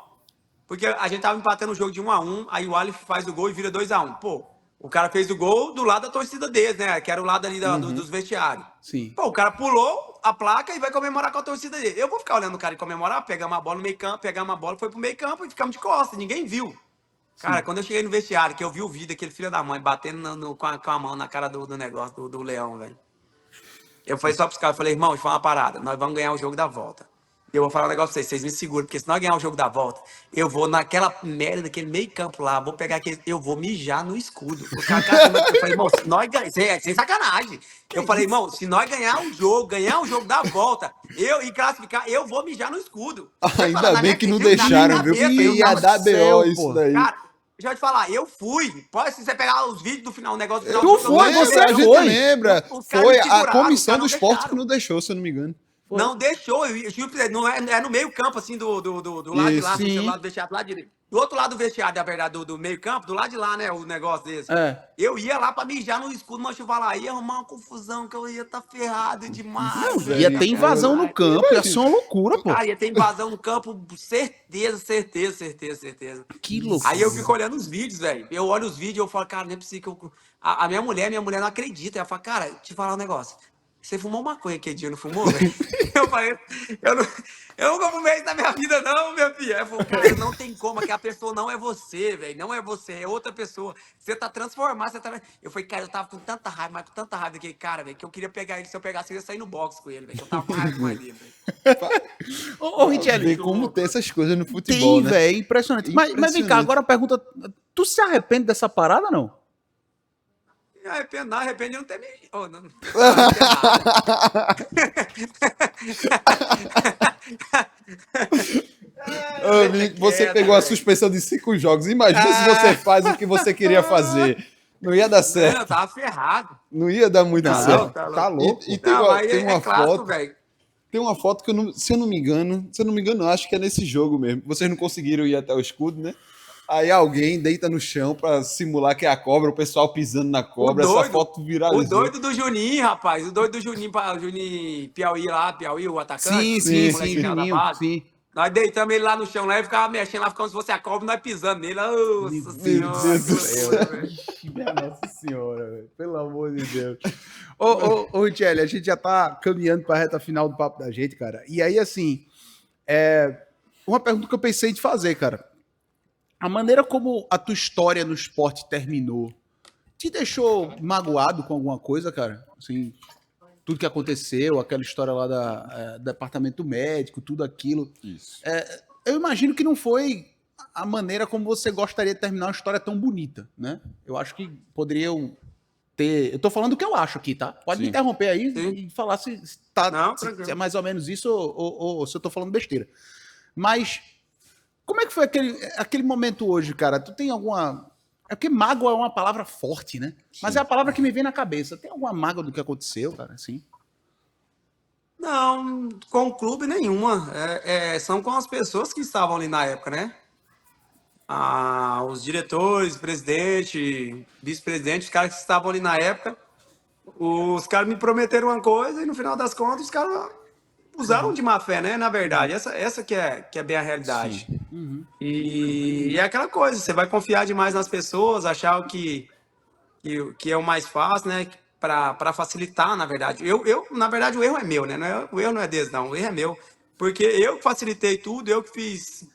porque a gente tava empatando o jogo de 1-1, aí o Aleph faz o gol e vira 2-1. Pô, o cara fez o gol do lado da torcida deles, né? Que era o lado ali dos vestiários. Sim. Pô, o cara pulou a placa e vai comemorar com a torcida dele. Eu vou ficar olhando o cara e comemorar, pegar uma bola no meio campo, foi pro meio campo e ficamos de costas, ninguém viu. Cara, quando eu cheguei no vestiário, que eu vi o vídeo daquele filho da mãe batendo com a mão na cara do negócio, do leão, velho. Eu falei só pros caras, falei, irmão, deixa eu falar uma parada, nós vamos ganhar o jogo da volta. E eu vou falar um negócio pra vocês me seguram, porque se nós ganhar o jogo da volta, eu vou naquela merda daquele meio campo lá, vou pegar aquele, eu vou mijar no escudo. O cara, eu falei, irmão, se nós ganhar, sem sacanagem. Eu falei, irmão, se nós ganhar o jogo da volta, e classificar, eu vou mijar no escudo. Ainda bem que não deixaram, viu? Ia dar BO isso daí. Cara, deixa eu te falar, eu fui. Pode, se você pegar os vídeos do final, o negócio do final Tu do jogo, foi, eu você a gente foi. lembra. Os caras Foi me a seguraram, comissão os do caras não esporte deixaram. que não deixou, se eu não me engano. Não deixou, eu juro pra você, não é no meio campo, assim, do lado de lá, Isso, sim. do lado do vestiário, do lado direito. Do outro lado do vestiário, na verdade, do meio campo, do lado de lá, né, o negócio desse. É. Eu ia lá pra mijar no escudo, mas eu falar, ia arrumar uma confusão, que eu ia estar ferrado demais. velho. Ia ter invasão no campo, ia ser uma loucura, pô. Cara, ia ter invasão no campo, certeza. Que loucura. Aí eu fico olhando os vídeos, velho. Eu olho os vídeos e eu falo, cara, não é possível que eu... A minha mulher não acredita. Ela fala, cara, te falar um negócio. você fumou maconha aquele dia, não fumou, velho? Eu falei, eu nunca fumei isso na minha vida, não, minha filha. Ela falou, cara, não tem como, que a pessoa não é você, velho. Não é você, é outra pessoa. Você tá transformado, você tá... Eu falei, cara, eu tava com tanta raiva, mas com tanta raiva daquele cara, velho, que eu queria pegar ele. Se eu pegasse, eu ia sair no box com ele, velho. Eu tava com raiva demais dele, velho. Ô, Richelli, Ver como tem essas coisas no futebol, tem, né? velho, impressionante. Mas vem cá, Impressionante. agora a pergunta, tu se arrepende dessa parada, não? Não, arrepende de não ter me... Oh, não. Amigo, você pegou a suspensão de 5 jogos. Imagina se você faz o que você queria fazer. Não ia dar Não, eu certo. tava ferrado. Não ia dar muito Não, certo. tá louco. E tem Não, uma, mas tem uma é clássico, foto. velho. Tem uma foto que, se eu não me engano, acho que é nesse jogo mesmo. Vocês não conseguiram ir até o escudo, né? Aí alguém deita no chão pra simular que é a cobra, o pessoal pisando na cobra. Essa foto O viralizou. doido do Juninho, rapaz. O doido do Juninho, o Juninho Piauí lá, Piauí, o atacante. Sim, o moleque da Juninho, base. sim. Nós deitamos ele lá no chão, lá e ficava mexendo lá, como se fosse a cobra, nós pisando nele. Nossa Meu senhora. Deus do que céu. loucura, velho. Minha Nossa Senhora, velho. Pelo amor de Deus. Ô, Richelli, a gente já tá caminhando pra reta final do papo da gente, cara. E aí, assim, uma pergunta que eu pensei de fazer, cara. A maneira como a tua história no esporte terminou, te deixou magoado com alguma coisa, cara? Assim, tudo que aconteceu, aquela história lá do departamento médico, tudo aquilo. Isso. Eu imagino que não foi a maneira como você gostaria de terminar uma história tão bonita, né? Eu acho que poderiam ter... Eu tô falando o que eu acho aqui, tá? Pode me Sim. interromper aí Sim. e falar se Não, se tranquilo. é mais ou menos isso ou se eu tô falando besteira. Mas como é que foi aquele momento hoje, cara? Tu tem alguma... É porque mágoa é uma palavra forte, né? Mas é a palavra que me vem na cabeça. Tem alguma mágoa do que aconteceu, cara? Assim? Não, com o clube nenhuma. São com as pessoas que estavam ali na época, né? Os diretores, presidente, vice-presidente, os caras que estavam ali na época, os caras me prometeram uma coisa e no final das contas os caras usaram de má fé, né? Na verdade, essa que é bem a realidade. E é aquela coisa, você vai confiar demais nas pessoas, achar que é o mais fácil, né? Para facilitar, na verdade. Na verdade, o erro é meu, né? O erro não é deles, não. O erro é meu. Porque eu que facilitei tudo, eu que fiz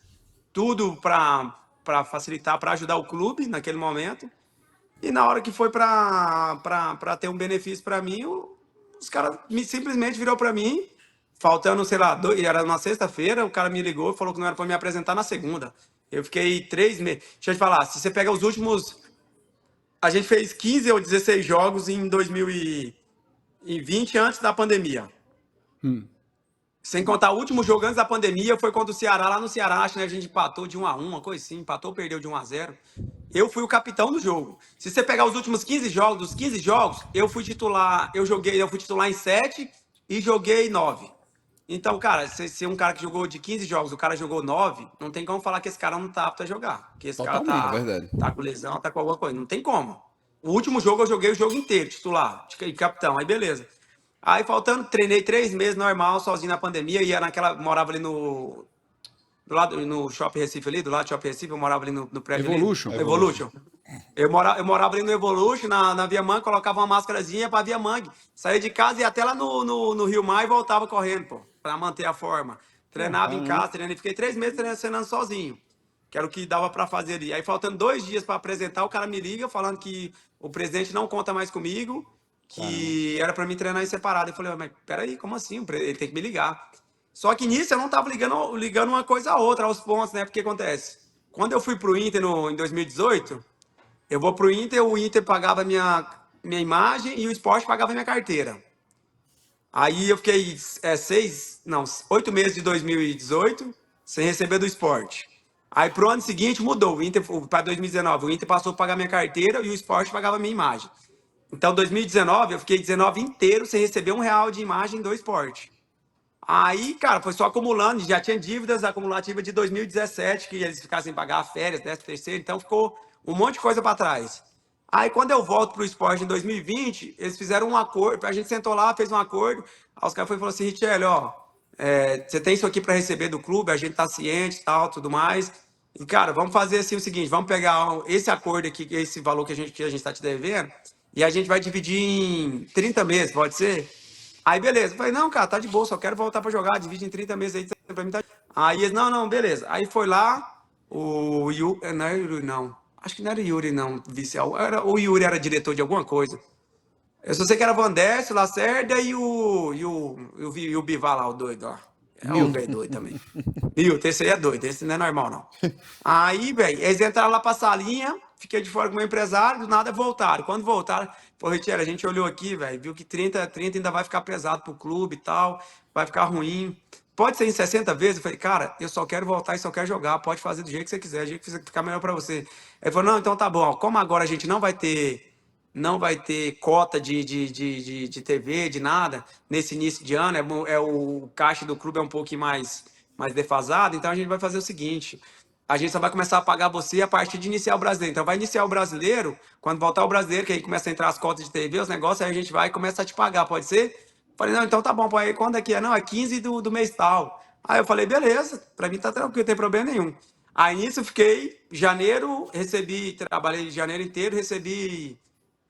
tudo para facilitar, para ajudar o clube naquele momento. E na hora que foi para ter um benefício para mim, os caras simplesmente virou para mim, faltando, sei lá, era na sexta-feira, o cara me ligou e falou que não era para me apresentar na segunda. Eu fiquei 3 meses. Deixa eu te falar, se você pega os últimos... A gente fez 15 ou 16 jogos em 2020, antes da pandemia. Sem contar o último jogo antes da pandemia, foi contra o Ceará, lá no Ceará, acho que a gente empatou de 1-1, uma coisa assim, empatou, perdeu de 1-0. Eu fui o capitão do jogo. Se você pegar os últimos 15 jogos, dos 15 jogos, eu fui titular em 7 e joguei 9. Então, cara, se um cara que jogou de 15 jogos, o cara jogou 9, não tem como falar que esse cara não tá apto a jogar. Porque esse Totalmente, cara verdade. tá com lesão, tá com alguma coisa. Não tem como. O último jogo eu joguei o jogo inteiro, titular, de capitão, aí beleza. Aí faltando, treinei 3 meses normal, sozinho na pandemia, morava ali do lado, no Shopping Recife ali, do lado do Shopping Recife, eu morava ali no prédio Evolution. ali. Evolution. Eu morava ali no Evolution, na Via Mangue, colocava uma máscarazinha pra Via Mangue. Saía de casa e ia até lá no Rio Mar e voltava correndo, pô, pra manter a forma. Treinava em casa, treinando, fiquei 3 meses treinando sozinho, que era o que dava pra fazer ali. Aí faltando 2 dias pra apresentar, o cara me liga falando que o presidente não conta mais comigo, que era pra mim treinar em separado. Eu falei, mas peraí, como assim? Ele tem que me ligar. Só que nisso eu não tava ligando uma coisa a outra, aos pontos, né? Porque acontece, quando eu fui pro Inter em 2018, eu vou pro Inter, o Inter pagava minha imagem e o Sport pagava minha carteira. Aí eu fiquei 8 meses de 2018 sem receber do Sport. Aí pro ano seguinte mudou, o Inter para 2019, o Inter passou a pagar minha carteira e o Sport pagava minha imagem. Então 2019 eu fiquei 19 inteiro sem receber R$1 de imagem do Sport. Aí, cara, foi só acumulando, já tinha dívidas acumulativas de 2017, que eles ficaram sem pagar férias, 13º, então ficou um monte de coisa para trás. Aí, quando eu volto pro esporte em 2020, eles fizeram um acordo, a gente sentou lá, fez um acordo, aí os caras falaram assim, Richelli, você tem isso aqui para receber do clube, a gente tá ciente e tal, tudo mais, e, cara, vamos fazer assim o seguinte, vamos pegar esse acordo aqui, esse valor que a gente tá te devendo, e a gente vai dividir em 30 meses, pode ser? Aí, beleza. Eu falei, não, cara, tá de boa, só quero voltar pra jogar, divide em 30 meses aí, pra mim tá... Aí eles, não, beleza. Aí foi lá, o Yuri, não era Yuri, não. Acho que não era Yuri, não, o Yuri era diretor de alguma coisa. Eu só sei que era Van Décio, Lacerda e o Bivar lá, o doido, ó. É um velho doido também. Milton, esse aí é doido, esse não é normal, não. Aí, velho, eles entraram lá pra salinha, fiquei de fora com o meu empresário, do nada voltaram. Quando voltaram, pô, Richelle, a gente olhou aqui, velho, viu que 30 ainda vai ficar pesado pro clube e tal, vai ficar ruim. Pode ser em 60 vezes? Eu falei, cara, eu só quero voltar e só quero jogar, pode fazer do jeito que você quiser, do jeito que ficar melhor pra você. Ele falou, não, então tá bom, ó, como agora a gente não vai ter cota de TV, de nada, nesse início de ano, o caixa do clube é um pouquinho mais defasado, então a gente vai fazer o seguinte, a gente só vai começar a pagar você a partir de iniciar o brasileiro. Então vai iniciar o brasileiro, quando voltar o brasileiro, que aí começa a entrar as cotas de TV, os negócios, aí a gente vai e começa a te pagar, pode ser? Falei, não, então tá bom, aí quando é que é? Não, é 15 do mês tal. Aí eu falei, beleza, pra mim tá tranquilo, não tem problema nenhum. Aí nisso eu fiquei, trabalhei janeiro inteiro, recebi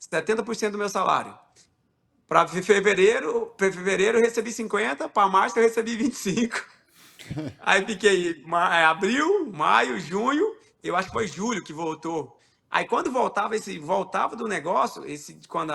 70% do meu salário. Para fevereiro eu recebi 50, para março eu recebi 25. Aí fiquei abril, maio, junho, eu acho que foi julho que voltou. Aí quando voltava do negócio,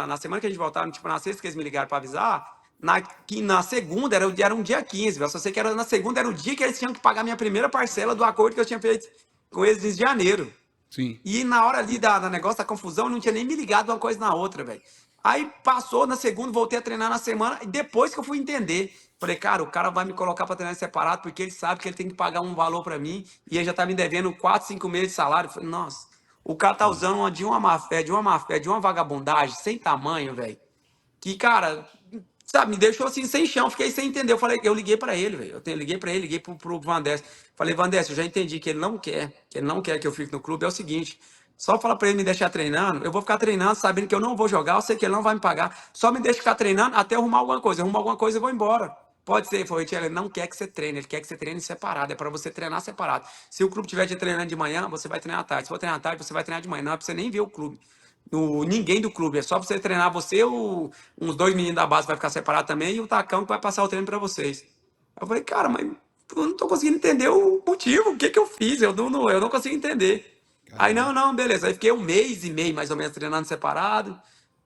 na semana que a gente voltava, tipo na sexta que eles me ligaram para avisar, na segunda era um dia 15, eu só sei que na segunda era o dia que eles tinham que pagar minha primeira parcela do acordo que eu tinha feito com eles em janeiro. Sim. E na hora ali da negócio da confusão, não tinha nem me ligado uma coisa na outra, velho. Aí passou na segunda, voltei a treinar na semana, e depois que eu fui entender, falei, cara, o cara vai me colocar pra treinar separado, porque ele sabe que ele tem que pagar um valor pra mim, e ele já tá me devendo 4, 5 meses de salário. Eu falei, nossa, o cara tá usando de uma má fé, de uma vagabundagem, sem tamanho, velho. Que, cara, sabe, me deixou assim, sem chão, fiquei sem entender. Eu liguei pra ele, velho. Liguei pro Van Décio. Falei, Van Décio, eu já entendi que ele não quer que eu fique no clube. É o seguinte, só fala pra ele me deixar treinando, eu vou ficar treinando sabendo que eu não vou jogar, eu sei que ele não vai me pagar. Só me deixa ficar treinando até eu arrumar alguma coisa. Arrumar alguma coisa, eu vou embora. Pode ser, foi, ele não quer que você treine, ele quer que você treine separado, é pra você treinar separado. Se o clube estiver te treinando de manhã, você vai treinar à tarde. Se for treinar à tarde, você vai treinar de manhã. Não é pra você nem ver o clube. Ninguém do clube, é só pra você treinar você, uns 2 meninos da base vai ficar separado também e o Tacão que vai passar o treino pra vocês. Eu falei, cara, mas eu não tô conseguindo entender o motivo, o que eu fiz, eu não consigo entender. Aí, não, beleza, aí fiquei 1 mês e meio mais ou menos treinando separado.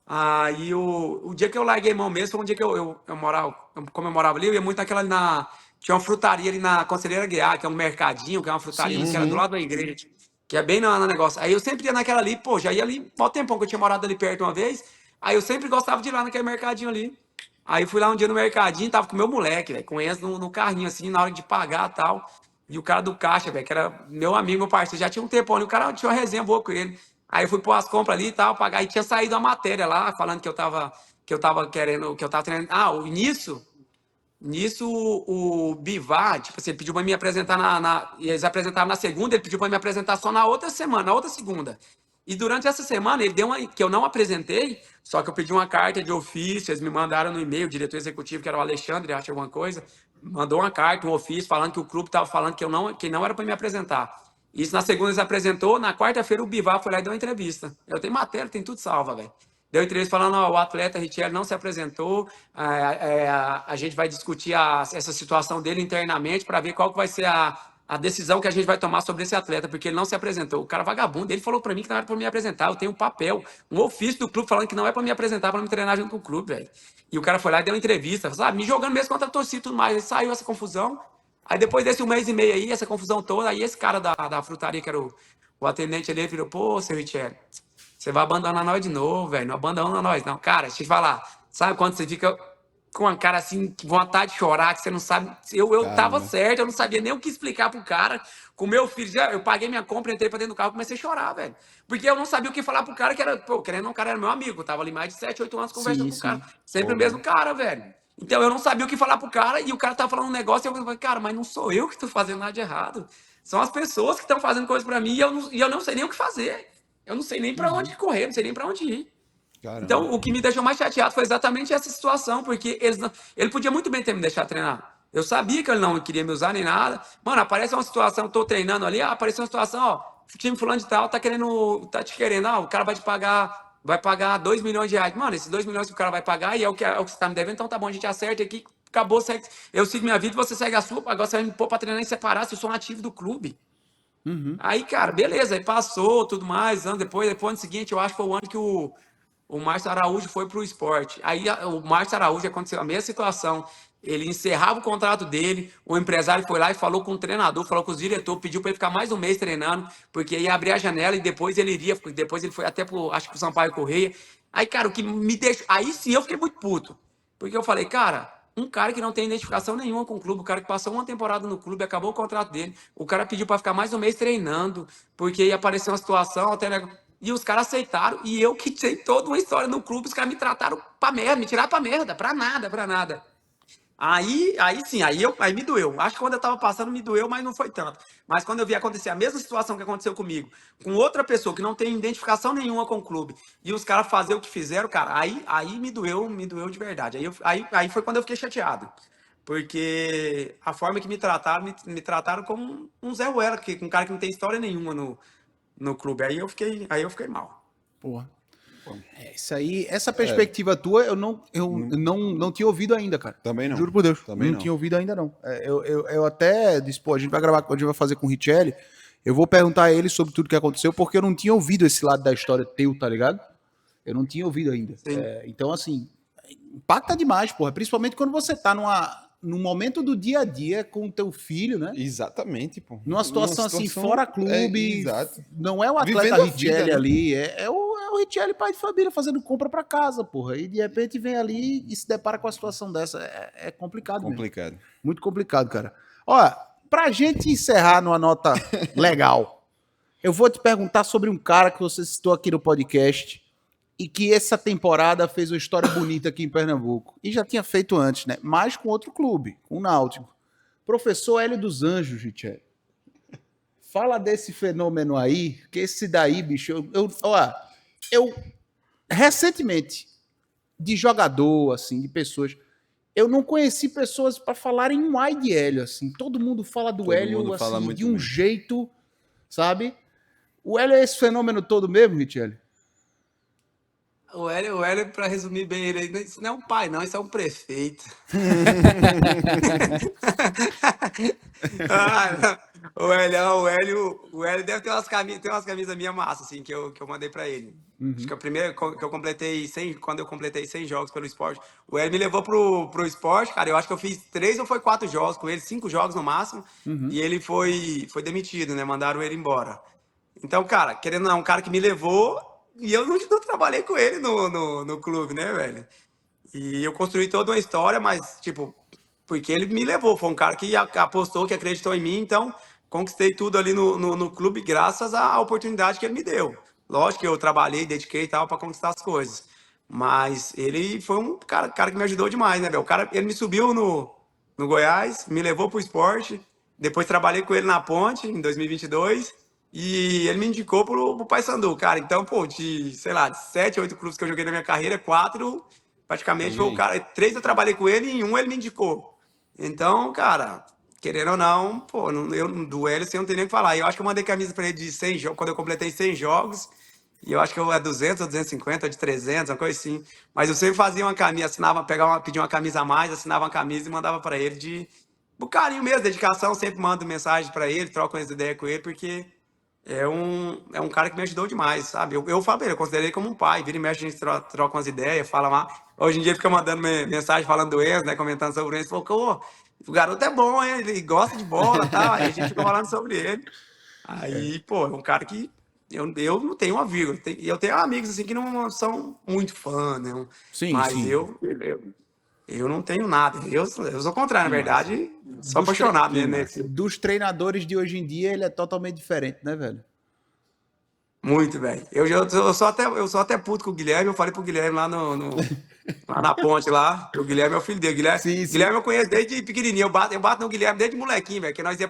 Aí o dia que eu larguei mão mesmo foi um dia que eu morava, como eu morava ali, eu ia muito tinha uma frutaria ali na Conselheira Guiar, que é um mercadinho, que é uma frutaria que era do lado da igreja, que é bem no negócio. Aí eu sempre ia naquela ali, pô, já ia ali, mó tempão que eu tinha morado ali perto uma vez, aí eu sempre gostava de ir lá naquele mercadinho ali. Aí fui lá um dia no mercadinho, tava com meu moleque, velho, com eles no carrinho, assim, na hora de pagar e tal. E o cara do caixa, velho, que era meu amigo, meu parceiro, já tinha um tempão ali, o cara tinha uma resenha boa com ele. Aí eu fui pôr as compras ali e tal, pagar, e tinha saído a matéria lá, falando que eu tava querendo, que eu tava treinando. Nisso o Bivar, tipo assim, ele pediu pra me apresentar e eles apresentaram na segunda, ele pediu pra me apresentar só na outra semana, na outra segunda. E durante essa semana, ele deu que eu não apresentei, só que eu pedi uma carta de ofício, eles me mandaram no e-mail, o diretor executivo, que era o Alexandre, acho alguma coisa, mandou uma carta, um ofício, falando que o clube estava falando que não era para me apresentar. Isso na segunda eles apresentou, na quarta-feira o Bivar foi lá e deu uma entrevista. Eu tenho matéria, tem tudo salva, velho. Deu entrevista falando, ó, o atleta Richelle não se apresentou, a gente vai discutir essa situação dele internamente para ver qual que vai ser a decisão que a gente vai tomar sobre esse atleta, porque ele não se apresentou. O cara vagabundo, ele falou para mim que não era para me apresentar, eu tenho um papel, um ofício do clube falando que não é para me apresentar, para me treinar junto com o clube, velho. E o cara foi lá e deu uma entrevista, sabe, me jogando mesmo contra a torcida e tudo mais, aí saiu essa confusão. Aí depois desse 1 mês e meio aí, essa confusão toda, aí esse cara da frutaria, que era o atendente ali, virou, pô, seu Richelle, você vai abandonar nós de novo, velho. Não abandona nós, não. Cara, deixa eu te falar. Sabe quando você fica com uma cara assim, com vontade de chorar, que você não sabe. Eu tava certo, eu não sabia nem o que explicar pro cara. Com meu filho, eu paguei minha compra, entrei pra dentro do carro e comecei a chorar, velho. Porque eu não sabia o que falar pro cara, que era, pô, querendo ou não, o cara era meu amigo. Eu tava ali mais de 7, 8 anos conversando com o cara. Sempre o mesmo cara, velho. Então eu não sabia o que falar pro cara e o cara tava falando um negócio e eu falei, cara, mas não sou eu que tô fazendo nada de errado. São as pessoas que estão fazendo coisa pra mim e eu não sei nem o que fazer. Eu não sei nem pra onde correr, não sei nem pra onde ir. Caramba. Então, o que me deixou mais chateado foi exatamente essa situação, porque ele podia muito bem ter me deixado treinar. Eu sabia que ele não queria me usar nem nada. Mano, aparece uma situação, tô treinando ali, apareceu uma situação, ó, o time fulano de tal tá te querendo, o cara vai te pagar vai pagar 2 milhões de reais. Mano, esses 2 milhões que o cara vai pagar e é o que você tá me devendo, então tá bom, a gente acerta aqui, acabou, segue. Eu sigo minha vida, você segue a sua, agora você vai me pôr pra treinar em separado, se eu sou um ativo do clube. Aí, cara, beleza, aí passou, tudo mais, ano depois ano seguinte, eu acho que foi o ano que o Márcio Araújo foi pro esporte. Aí o Márcio Araújo aconteceu a mesma situação. Ele encerrava o contrato dele, o empresário foi lá e falou com o treinador, falou com os diretores, pediu para ele ficar mais um mês treinando, porque ia abrir a janela e depois ele iria, depois ele foi até acho que pro Sampaio Correia. Aí, cara, o que me deixou, aí sim eu fiquei muito puto, porque eu falei, cara, um cara que não tem identificação nenhuma com o clube, o cara que passou uma temporada no clube, acabou o contrato dele, o cara pediu para ficar mais um mês treinando, porque ia aparecer uma situação, e os caras aceitaram, e eu que tinha toda uma história no clube, os caras me trataram pra merda, me tiraram pra merda, pra nada, pra nada. Aí sim, aí me doeu. Acho que quando eu tava passando me doeu, mas não foi tanto. Mas quando eu vi acontecer a mesma situação que aconteceu comigo, com outra pessoa que não tem identificação nenhuma com o clube, e os caras fazer o que fizeram, cara, aí me doeu de verdade. Aí foi quando eu fiquei chateado. Porque a forma que me trataram como um Zé Ruela, um cara que não tem história nenhuma no clube. Aí eu fiquei mal. Porra. Isso aí, essa perspectiva tua, eu não tinha ouvido ainda, cara. Também não. Juro por Deus. Também não. Tinha ouvido ainda, não. Eu até disse, pô, a gente vai gravar, a gente vai fazer com o Richelli. Eu vou perguntar a ele sobre tudo que aconteceu, porque eu não tinha ouvido esse lado da história teu, tá ligado? Eu não tinha ouvido ainda. Então, assim, impacta demais, porra. Principalmente quando você tá num momento do dia a dia com o teu filho, né? Exatamente, pô. Numa situação assim, fora clube. Exato. Não é o atleta Vivendo a Richelli vida, né? ali, é o Richelli pai de família fazendo compra pra casa, porra. E de repente vem ali e se depara com a situação dessa. É complicado mesmo. Complicado. Muito complicado, cara. Olha, pra gente encerrar numa nota legal, eu vou te perguntar sobre um cara que você citou aqui no podcast e que essa temporada fez uma história bonita aqui em Pernambuco. E já tinha feito antes, né? Mas com outro clube, com o Náutico. Professor Hélio dos Anjos, Richelli. Fala desse fenômeno aí, que esse daí, bicho, eu recentemente, de jogador, assim, de pessoas, eu não conheci pessoas para falarem um ai de Hélio, assim. Todo mundo fala do Todo Hélio, mundo fala assim, muito de um bem. jeito, sabe? O Hélio é esse fenômeno todo mesmo, Richelli? O Hélio, pra resumir bem ele, isso não é um pai, não, isso é um prefeito. O Hélio deve ter umas camisas minhas massas, assim, que eu mandei pra ele. Acho que a primeira que eu completei 100, quando eu completei 100 jogos pelo esporte, o Hélio me levou pro esporte, cara, eu acho que eu fiz 3 ou foi 4 jogos com ele, 5 jogos no máximo, e ele foi demitido, né, mandaram ele embora. Então, cara, querendo ou não, um cara que me levou, e eu não trabalhei com ele no clube, né, velho? E eu construí toda uma história, mas, tipo, porque ele me levou. Foi um cara que apostou, que acreditou em mim, então conquistei tudo ali no clube graças à oportunidade que ele me deu. Lógico que eu trabalhei, dediquei e tal para conquistar as coisas. Mas ele foi um cara que me ajudou demais, né, velho? O cara, ele me subiu no Goiás, me levou pro esporte, depois trabalhei com ele na Ponte em 2022. E ele me indicou pro Paysandu, cara. Então, pô, sei lá, de 7, 8 clubes que eu joguei na minha carreira, 4, praticamente foi o cara. 3 eu trabalhei com ele e em 1 ele me indicou. Então, cara, querendo ou não, pô, do Hélio assim, eu não tenho nem o que falar. Eu acho que eu mandei camisa pra ele de 100 jogos, quando eu completei 100 jogos. E eu acho que é 200 ou 250, ou de 300, uma coisa assim. Mas eu sempre fazia uma camisa, pedia uma camisa a mais, assinava uma camisa e mandava pra ele por carinho mesmo, dedicação. Sempre mando mensagem pra ele, troco umas ideias com ele, porque é um cara que me ajudou demais, sabe? Eu falo pra ele, eu considero ele como um pai. Vira e mexe, a gente troca umas ideias, fala lá. Hoje em dia ele fica mandando mensagem falando do Enzo, né? Comentando sobre o Enzo. Falou, o garoto é bom, hein? Ele gosta de bola e tal. Aí a gente fica falando sobre ele. Aí, pô, é um cara que eu não tenho uma vírgula. Eu tenho amigos assim que não são muito fã, né? Sim, Mas sim. eu não tenho nada. Eu sou o contrário, na verdade. Sou apaixonado né? Dos treinadores de hoje em dia, ele é totalmente diferente, né, velho? Muito, velho. Eu sou até puto com o Guilherme. Eu falei pro Guilherme lá lá na ponte lá. O Guilherme é o filho dele. Guilherme eu conheço desde pequenininho. Eu bato no Guilherme desde molequinho, velho. Que nós ia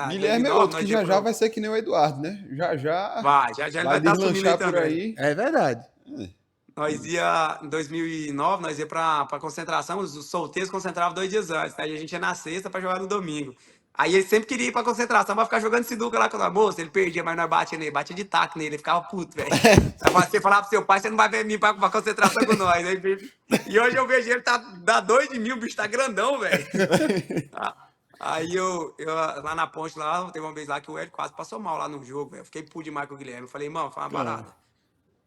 Guilherme é outro que já vai ser que nem o Eduardo, né? Já ele vai estar sumindo aí também. Aí. É verdade. Nós ia, em 2009, nós ia pra concentração. Os solteiros concentravam 2 dias antes, né? E a gente ia na sexta pra jogar no domingo. Aí ele sempre queria ir pra concentração pra ficar jogando sinuca lá com a moça. Ele perdia, mas nós batia nele, batia de taco nele, ele ficava puto, velho. Aí você falava pro seu pai, você não vai vir pra concentração com nós. Aí, e hoje eu vejo ele, dá 2 de mim, o bicho tá grandão, velho. Aí eu lá na ponte, lá, teve uma vez lá que o Hélio quase passou mal lá no jogo, velho. Eu fiquei puto demais com o Guilherme. Eu falei, irmão, foi uma parada.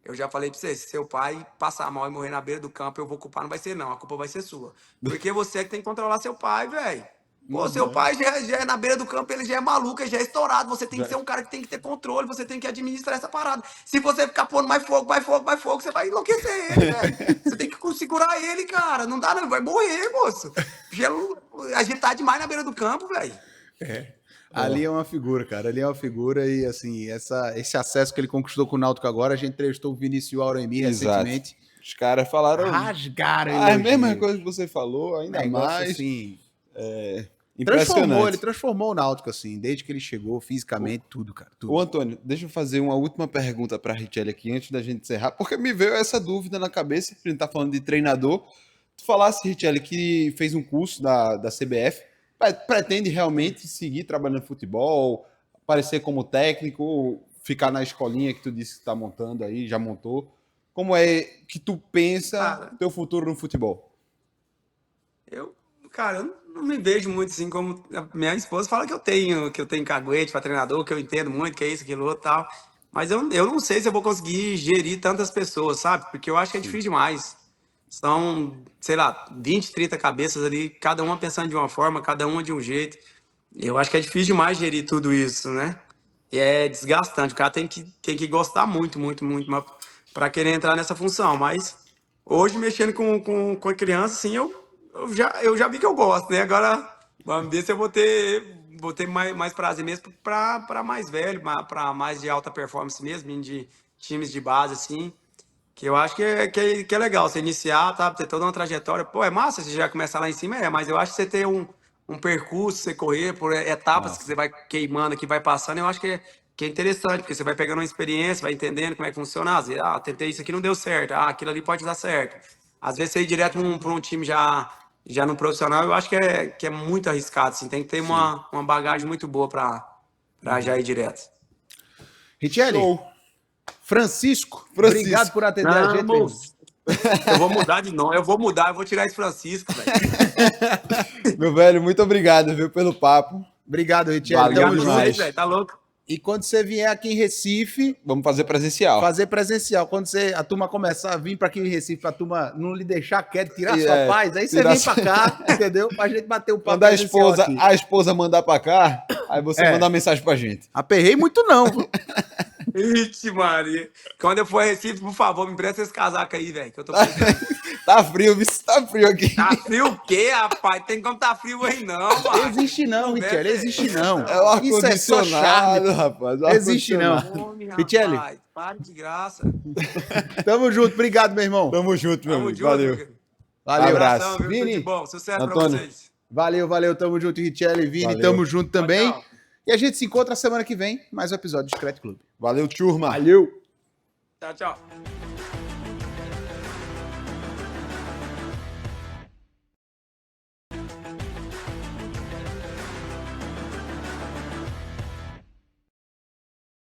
Eu já falei pra você, se seu pai passar mal e morrer na beira do campo, eu vou culpar, não vai ser não, a culpa vai ser sua. Porque você é que tem que controlar seu pai, velho. Pô, seu pai já é na beira do campo, ele já é maluco, ele já é estourado. Você tem que ser um cara que tem que ter controle, você tem que administrar essa parada. Se você ficar pondo mais fogo, você vai enlouquecer ele, velho. Você tem que segurar ele, cara. Não dá, não, vai morrer, moço. Gelo agitar demais na beira do campo, velho. Ali é uma figura, cara. Ali é uma figura e, assim, esse acesso que ele conquistou com o Náutico agora, a gente entrevistou o Vinícius Auremi recentemente. Os caras falaram... Rasgaram a mesma coisa que você falou, ainda mais. Assim, Impressionante. ele transformou o Náutico, assim, desde que ele chegou, fisicamente, tudo, cara. Tudo. Ô, Antônio, deixa eu fazer uma última pergunta para a Richelle aqui, antes da gente encerrar, porque me veio essa dúvida na cabeça, a gente tá falando de treinador. Tu falasse, Richelle, que fez um curso da CBF, pretende realmente seguir trabalhando no futebol, aparecer como técnico, ou ficar na escolinha que tu disse que tá montando aí, já montou? Como é que tu pensa teu futuro no futebol? Cara, eu não me vejo muito assim como a minha esposa fala que eu tenho caguete para treinador, que eu entendo muito, que é isso, aquilo, outro, tal. Mas eu não sei se eu vou conseguir gerir tantas pessoas, sabe? Porque eu acho que é difícil demais. São, sei lá, 20, 30 cabeças ali, cada uma pensando de uma forma, cada uma de um jeito. Eu acho que é difícil demais gerir tudo isso, né? E é desgastante. O cara tem que gostar muito, muito, muito para querer entrar nessa função. Mas hoje, mexendo com a criança, assim, eu já vi que eu gosto, né? Agora, vamos ver se eu vou ter mais prazer mesmo para mais velho, para mais de alta performance mesmo, de times de base, assim. Que eu acho que é legal você iniciar, tá? Ter toda uma trajetória. Pô, é massa você já começar lá em cima, mas eu acho que você ter um percurso, você correr por etapas que você vai queimando, que vai passando, eu acho que é interessante, porque você vai pegando uma experiência, vai entendendo como é que funciona. Às vezes, tentei isso aqui, não deu certo. Aquilo ali pode dar certo. Às vezes você ir direto para um time já no profissional, eu acho que é muito arriscado, assim. Tem que ter uma bagagem muito boa para já ir direto. Richelle, Francisco, obrigado por atender a gente. Eu vou mudar de nome, eu vou tirar esse Francisco, velho. Meu velho, muito obrigado, viu, pelo papo. Obrigado, Richelle. Valeu demais, velho, tá louco? E quando você vier aqui em Recife... Vamos fazer presencial. Quando a turma começar a vir para aqui em Recife, a turma não lhe deixar quieto, tirar sua paz, aí você vem para cá, entendeu? Pra gente bater o papo. Quando a esposa mandar para cá, aí você manda uma mensagem pra gente. Aperrei muito não. Ixi, Maria. Quando eu for a Recife, por favor, me empresta esse casaco aí, velho, que eu tô Tá frio, tá frio aqui. Tá frio o quê, rapaz? Tem como tá frio aí não, mano. Existe não, Richelle, existe não. É o ar-condicionado, rapaz. Existe não. Richelle. Para de graça. Tamo junto, obrigado, meu irmão. Tamo junto, meu amigo. Valeu. Valeu, abraço. Vini, bom, sucesso Antônio. pra vocês. Valeu, tamo junto, Richelle, Vini, Valeu. tamo junto também. Tchau. E a gente se encontra semana que vem, mais um episódio do Scratch Club. Valeu, turma. Valeu. Tchau, tchau.